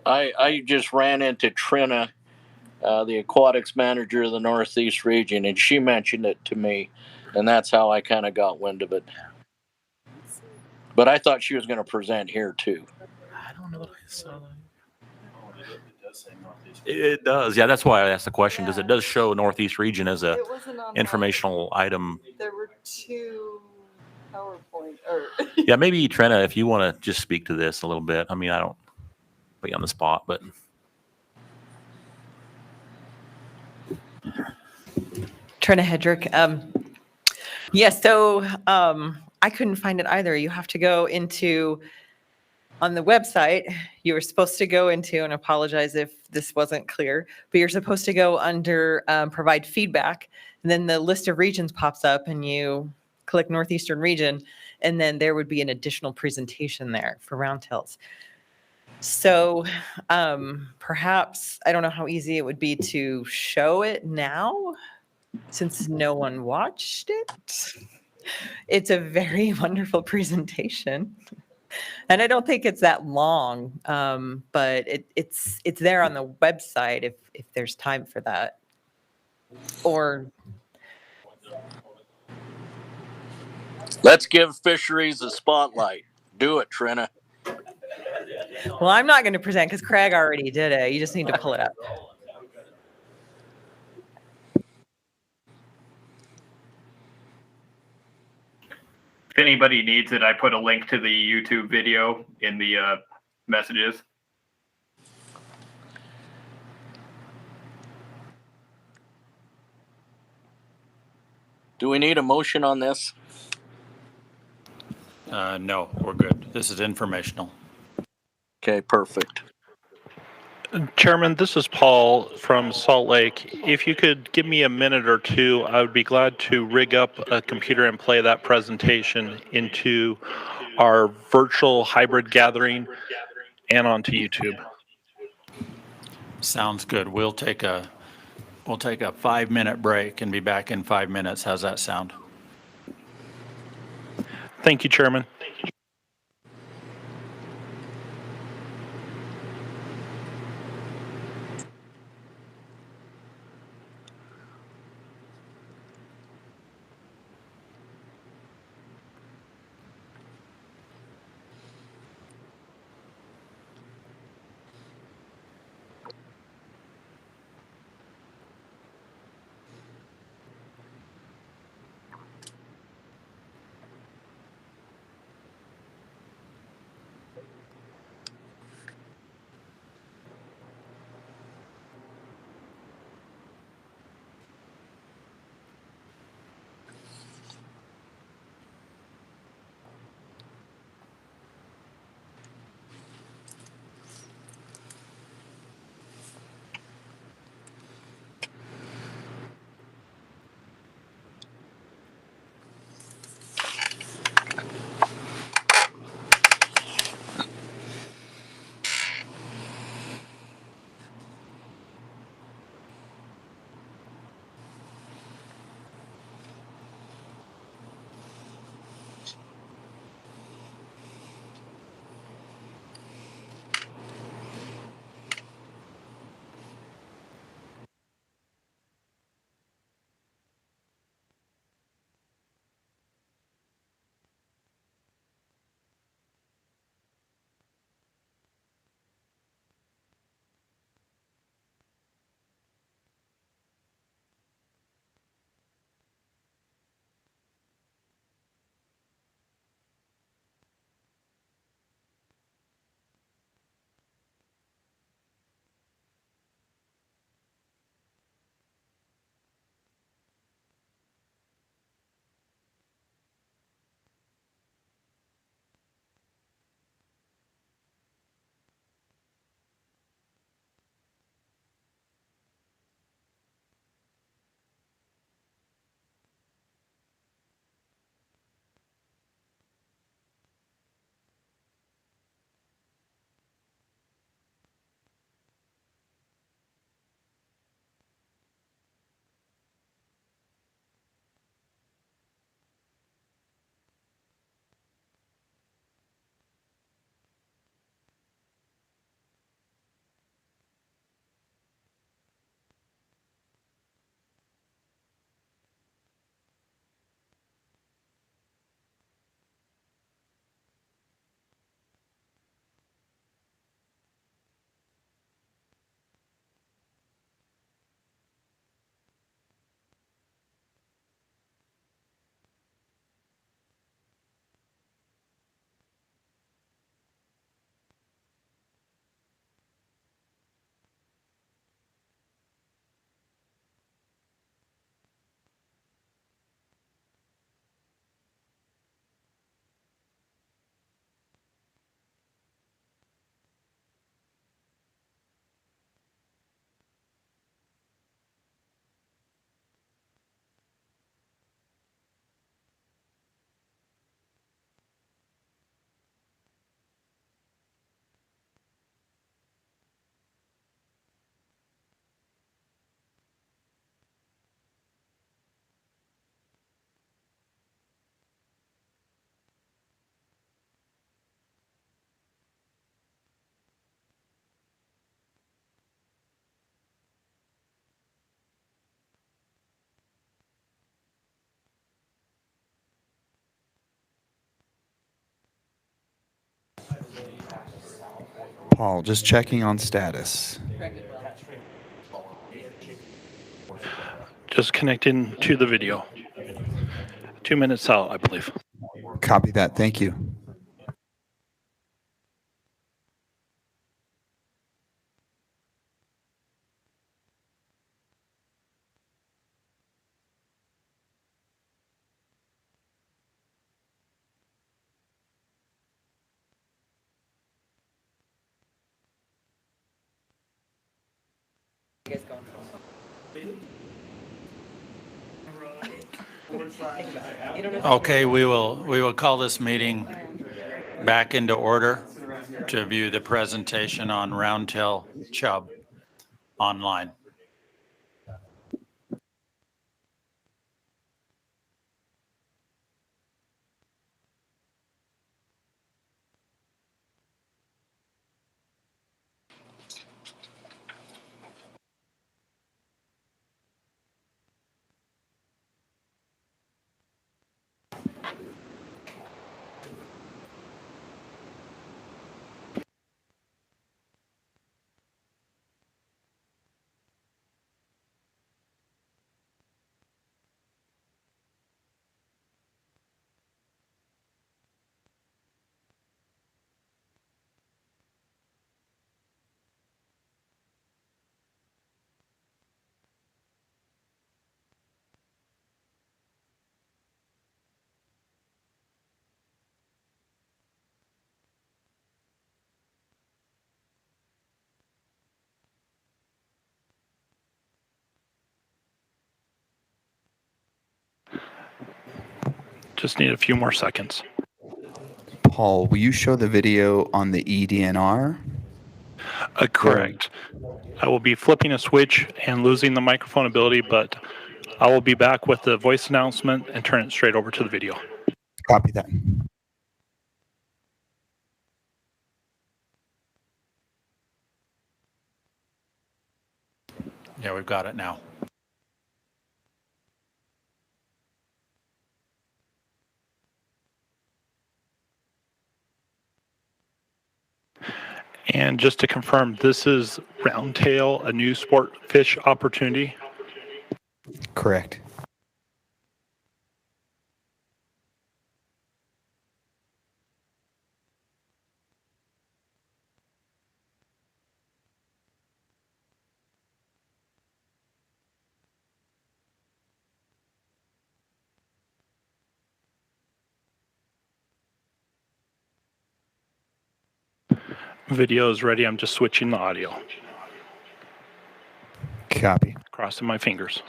I just ran into Trina, the aquatics manager of the Northeast region, and she mentioned it to me, and that's how I kind of got wind of it. But I thought she was going to present here too. I don't know that I saw that. It does. Yeah, that's why I asked the question, because it does show Northeast region as a informational item. There were two PowerPoint Yeah, maybe Trina, if you want to just speak to this a little bit. I mean, I don't put you on the spot, but. Trina Hedrick. So I couldn't find it either. You have to go into, on the website, you were supposed to go into, and apologize if this wasn't clear, but you're supposed to go under provide feedback, and then the list of regions pops up and you click Northeastern region, and then there would be an additional presentation there for roundtails. So perhaps, I don't know how easy it would be to show it now since no one watched it. It's a very wonderful presentation. And I don't think it's that long, but it's there on the website if there's time for that. Or Let's give fisheries a spotlight. Do it, Trina. well, I'm not going to present because Craig already did it. You just need to pull it up. If anybody needs it, I put a link to the YouTube video in the messages. Do we need a motion on this? No, we're good. This is informational. Okay, perfect. Chairman, this is Paul from Salt Lake. If you could give me a minute or two, I would be glad to rig up a computer and play that presentation into our virtual hybrid gathering and onto YouTube. Sounds good. We'll take a 5-minute break and be back in 5 minutes. How's that sound? Thank you, Chairman. Paul, just checking on status. Just connecting to the video. 2 minutes out, I believe. Copy that. Thank you. Okay, we will call this meeting back into order to view the presentation on roundtail chub online. Just need a few more seconds. Paul, will you show the video on the EDNR? Correct. I will be flipping a switch and losing the microphone ability, but I will be back with the voice announcement and turn it straight over to the video. Copy that. Yeah, we've got it now. And just to confirm, this is roundtail, a new sport fish opportunity. Correct. Video is ready. I'm just switching the audio. Copy. Crossing my fingers.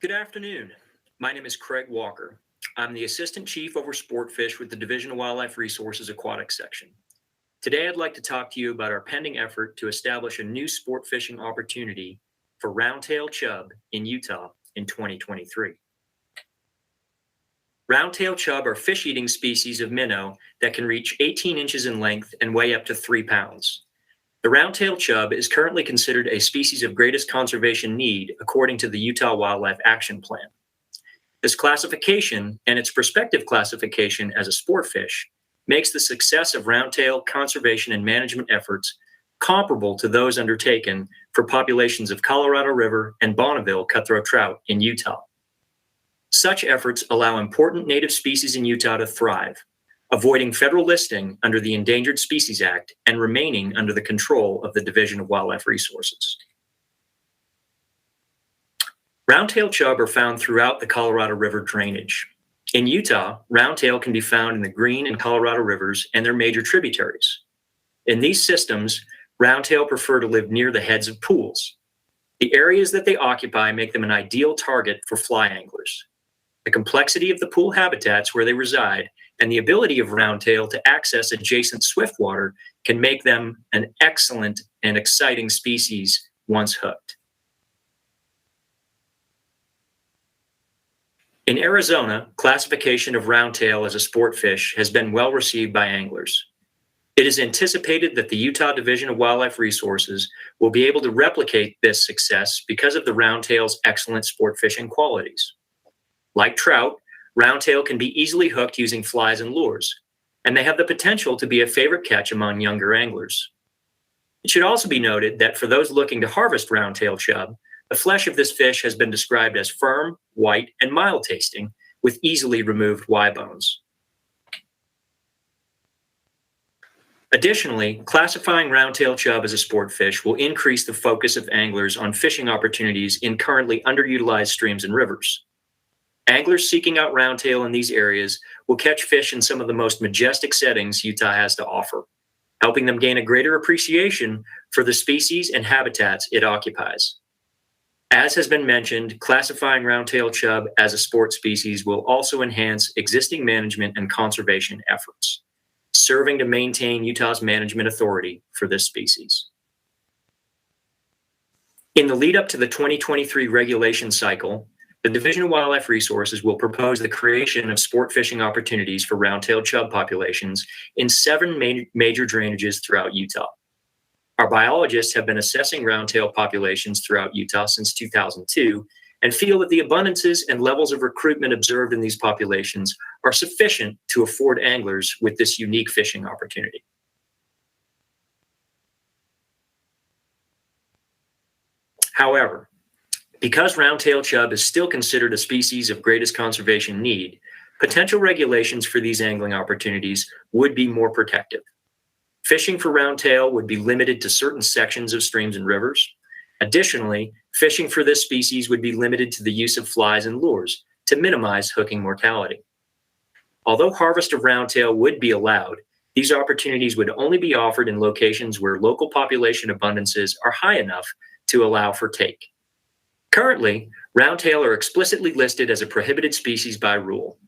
Good afternoon. My name is Craig Walker. I'm the Assistant Chief over Sport Fish with the Division of Wildlife Resources Aquatic Section. Today, I'd like to talk to you about our pending effort to establish a new sport fishing opportunity for roundtail chub in Utah in 2023. Roundtail chub are fish-eating species of minnow that can reach 18 inches in length and weigh up to 3 pounds. The roundtail chub is currently considered a species of greatest conservation need according to the Utah Wildlife Action Plan. This classification and its prospective classification as a sport fish makes the success of roundtail conservation and management efforts comparable to those undertaken for populations of Colorado River and Bonneville cutthroat trout in Utah. Such efforts allow important native species in Utah to thrive, avoiding federal listing under the Endangered Species Act and remaining under the control of the Division of Wildlife Resources. Roundtail chub are found throughout the Colorado River drainage. In Utah, roundtail can be found in the Green and Colorado rivers and their major tributaries. In these systems, roundtail prefer to live near the heads of pools. The areas that they occupy make them an ideal target for fly anglers. The complexity of the pool habitats where they reside and the ability of roundtail to access adjacent swift water can make them an excellent and exciting species once hooked. In Arizona, classification of roundtail as a sport fish has been well received by anglers. It is anticipated that the Utah Division of Wildlife Resources will be able to replicate this success because of the roundtail's excellent sport fishing qualities. Like trout, roundtail can be easily hooked using flies and lures, and they have the potential to be a favorite catch among younger anglers. It should also be noted that for those looking to harvest roundtail chub, the flesh of this fish has been described as firm, white, and mild tasting, with easily removed Y bones. Additionally, classifying roundtail chub as a sport fish will increase the focus of anglers on fishing opportunities in currently underutilized streams and rivers. Anglers seeking out roundtail in these areas will catch fish in some of the most majestic settings Utah has to offer, helping them gain a greater appreciation for the species and habitats it occupies. As has been mentioned, classifying roundtail chub as a sport species will also enhance existing management and conservation efforts, serving to maintain Utah's management authority for this species. In the lead up to the 2023 regulation cycle, the Division of Wildlife Resources will propose the creation of sport fishing opportunities for roundtail chub populations in 7 major drainages throughout Utah. Our biologists have been assessing roundtail populations throughout Utah since 2002 and feel that the abundances and levels of recruitment observed in these populations are sufficient to afford anglers with this unique fishing opportunity. However, because roundtail chub is still considered a species of greatest conservation need, potential regulations for these angling opportunities would be more protective. Fishing for roundtail would be limited to certain sections of streams and rivers. Additionally, fishing for this species would be limited to the use of flies and lures to minimize hooking mortality. Although harvest of roundtail would be allowed, these opportunities would only be offered in locations where local population abundances are high enough to allow for take. Currently, roundtail are explicitly listed as a prohibited species by rule.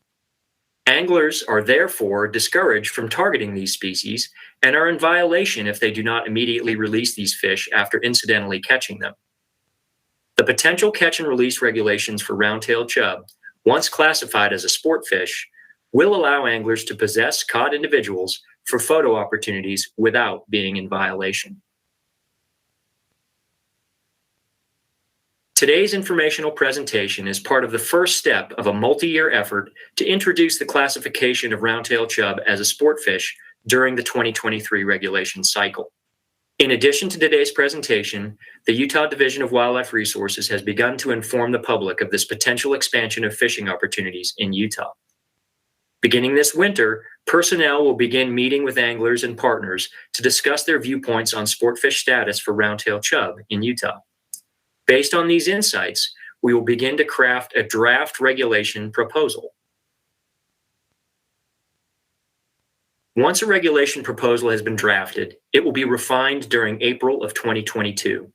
Anglers are therefore discouraged from targeting these species and are in violation if they do not immediately release these fish after incidentally catching them. The potential catch and release regulations for roundtail chub, once classified as a sport fish, will allow anglers to possess caught individuals for photo opportunities without being in violation. Today's informational presentation is part of the first step of a multi-year effort to introduce the classification of roundtail chub as a sport fish during the 2023 regulation cycle. In addition to today's presentation, the Utah Division of Wildlife Resources has begun to inform the public of this potential expansion of fishing opportunities in Utah. Beginning this winter, personnel will begin meeting with anglers and partners to discuss their viewpoints on sport fish status for roundtail chub in Utah. Based on these insights, we will begin to craft a draft regulation proposal. Once a regulation proposal has been drafted, it will be refined during April of 2022.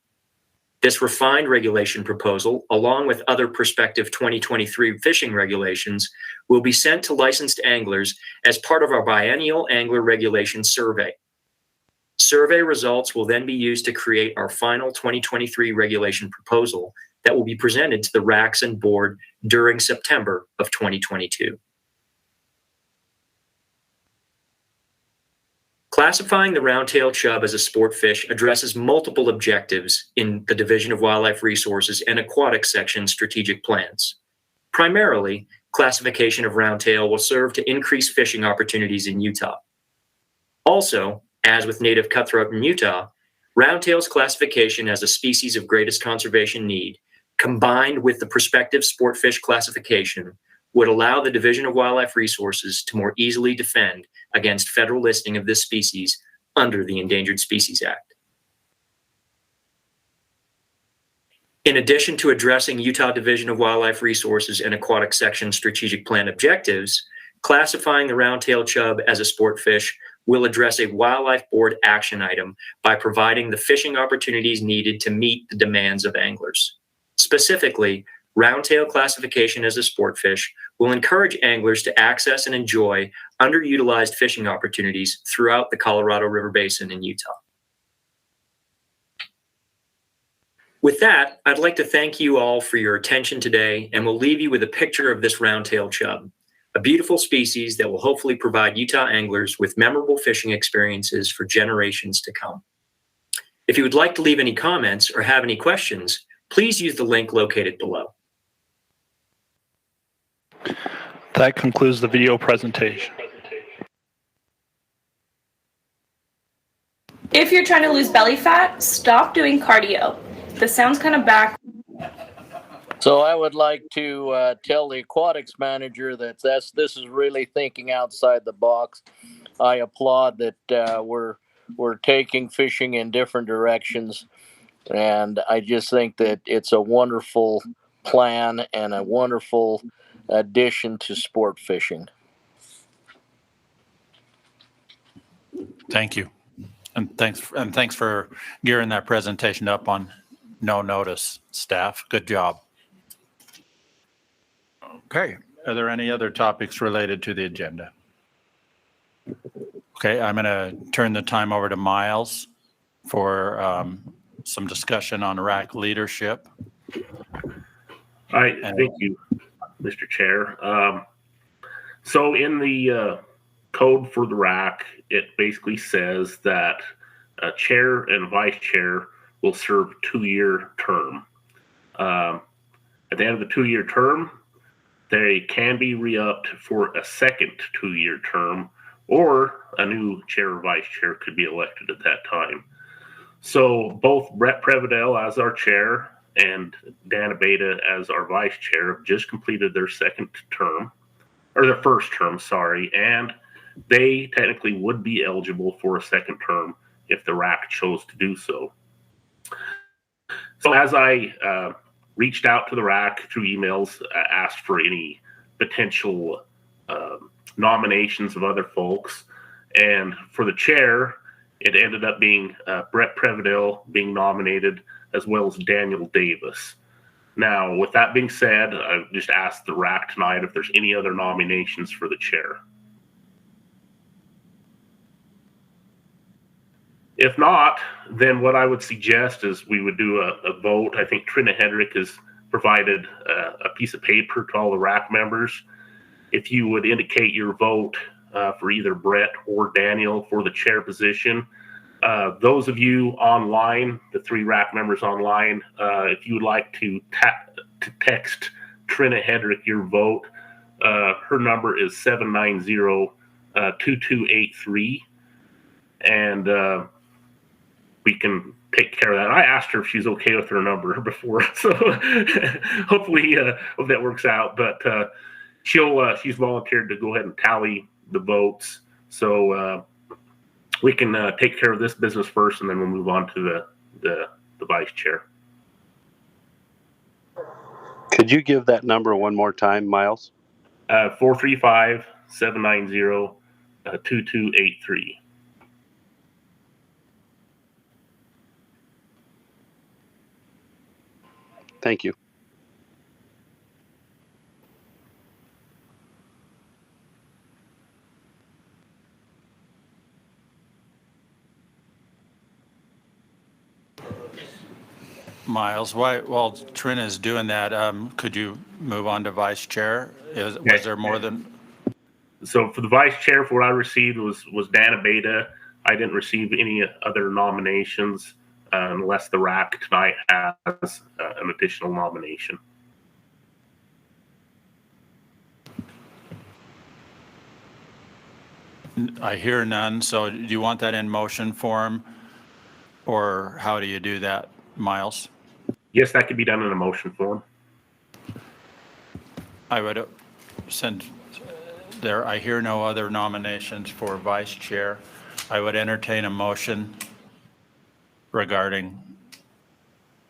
This refined regulation proposal, along with other prospective 2023 fishing regulations, will be sent to licensed anglers as part of our biennial angler regulation survey. Survey results will then be used to create our final 2023 regulation proposal that will be presented to the RACs and board during September of 2022. Classifying the roundtail chub as a sport fish addresses multiple objectives in the Division of Wildlife Resources and Aquatic Section strategic plans. Primarily, classification of roundtail will serve to increase fishing opportunities in Utah. Also, as with native cutthroat in Utah, roundtail's classification as a species of greatest conservation need, combined with the prospective sport fish classification, would allow the Division of Wildlife Resources to more easily defend against federal listing of this species under the Endangered Species Act. In addition to addressing Utah Division of Wildlife Resources and Aquatic Section strategic plan objectives, classifying the roundtail chub as a sport fish will address a wildlife board action item by providing the fishing opportunities needed to meet the demands of anglers. Specifically, roundtail classification as a sport fish will encourage anglers to access and enjoy underutilized fishing opportunities throughout the Colorado River Basin in Utah. With that, I'd like to thank you all for your attention today, and we'll leave you with a picture of this roundtail chub. a beautiful species that will hopefully provide Utah anglers with memorable fishing experiences for generations to come. If you would like to leave any comments or have any questions, please use the link located below. That concludes the video presentation. If you're trying to lose belly fat, stop doing cardio. This sounds kind of back. So I would like to tell the aquatics manager that this is really thinking outside the box. I applaud that we're taking fishing in different directions, and I just think that it's a wonderful plan and a wonderful addition to sport fishing. Thank you. And thanks for gearing that presentation up on no notice, staff. Good job. Okay. Are there any other topics related to the agenda? Okay, I'm going to turn the time over to Miles for some discussion on RAC leadership. All right, thank you, Mr. Chair. So in the code for the RAC, it basically says that a chair and vice chair will serve a 2-year term. At the end of the 2-year term, they can be re-upped for a second 2-year term, or a new chair or vice chair could be elected at that time. So both Brett Prevedel as our chair and Dana Beta as our vice chair have just completed their second term, or their first term, sorry, and they technically would be eligible for a second term if the RAC chose to do so. So as I reached out to the RAC through emails, asked for any potential nominations of other folks, and for the chair, it ended up being Brett Prevedel being nominated, as well as Daniel Davis. Now, with that being said, I've just asked the RAC tonight if there's any other nominations for the chair. If not, then what I would suggest is we would do a vote. I think Trina Hedrick has provided a piece of paper to all the RAC members. If you would indicate your vote for either Brett or Daniel for the chair position. Those of you online, the 3 RAC members online, if you would like to text Trina Hedrick your vote, her number is 790-2283. And we can take care of that. I asked her if she's okay with her number before, so hopefully hope that works out. But she's volunteered to go ahead and tally the votes, so we can take care of this business first, and then we'll move on to the vice chair. Could you give that number one more time, Miles? 435-790-2283. Thank you. Miles, while Trina is doing that, could you move on to vice chair? Was there more than? So for the vice chair, for what I received was Dana Beta. I didn't receive any other nominations unless the RAC tonight has an additional nomination. I hear none. So do you want that in motion form, or how do you do that, Miles? Yes, that could be done in a motion form. I would send there. I hear no other nominations for vice chair. I would entertain a motion regarding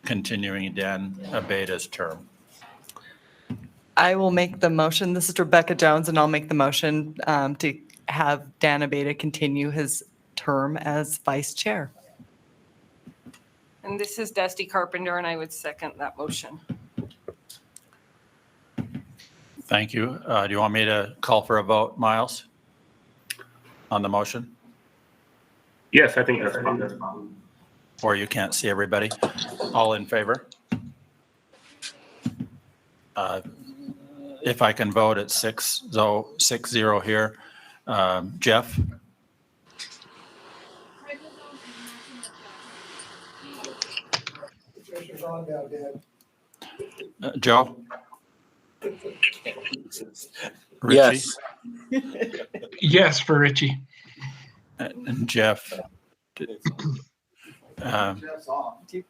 continuing Dan Beta's term. I will make the motion. This is Rebecca Jones, and I'll make the motion to have Dan Beta continue his term as vice chair. And this is Dusty Carpenter, and I would second that motion. Thank you. Do you want me to call for a vote, Miles, on the motion? Yes, I think that's fine. Or you can't see everybody. All in favor? if I can vote at 6-0 here. Jeff? Joe? Richie? Yes. Yes for Richie. And Jeff?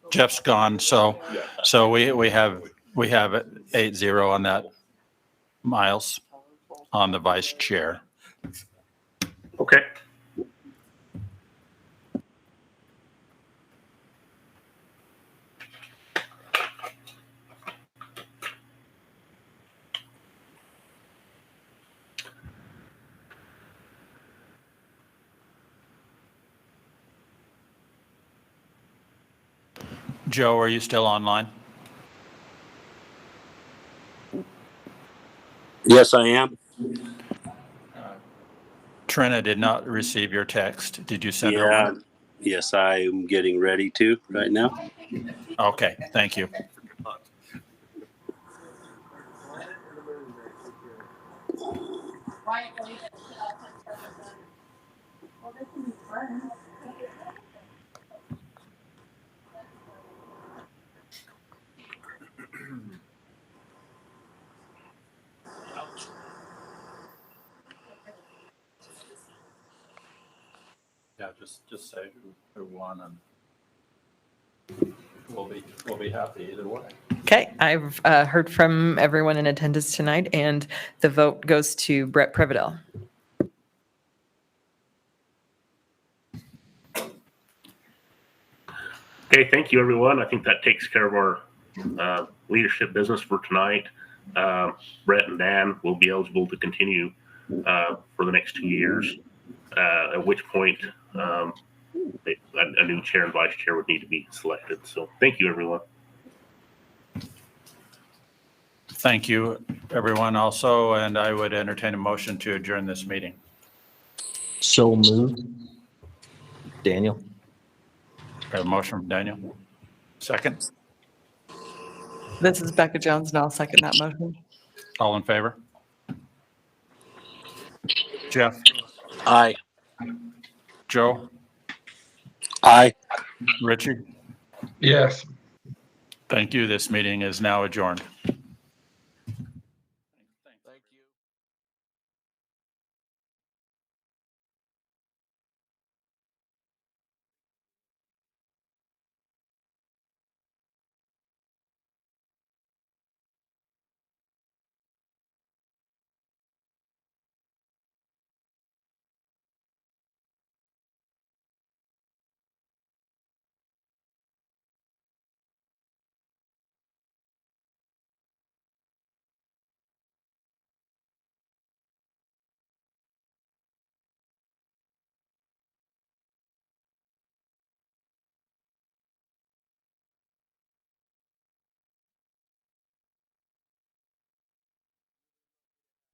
Jeff's gone, so we have it 8-0 on that. Miles on the vice chair. Okay. Joe, are you still online? Yes, I am. Trina did not receive your text. Did you send her Yeah. one? Yes, I am getting ready to right now. Okay, thank you. Yeah, just say who won, and we'll be happy either way. Okay, I've heard from everyone in attendance tonight, and the vote goes to Brett Prevedel. Okay, thank you, everyone. I think that takes care of our leadership business for tonight. Brett and Dan will be eligible to continue for the next 2 years, at which point a new chair and vice chair would need to be selected. So thank you, everyone. Thank you, everyone, also, and I would entertain a motion to adjourn this meeting. So moved. Daniel? I have a motion from Daniel. Second? This is Becca Jones, and I'll second that motion. All in favor? Jeff? Aye. Joe? Aye. Richard? Yes. Thank you. This meeting is now adjourned.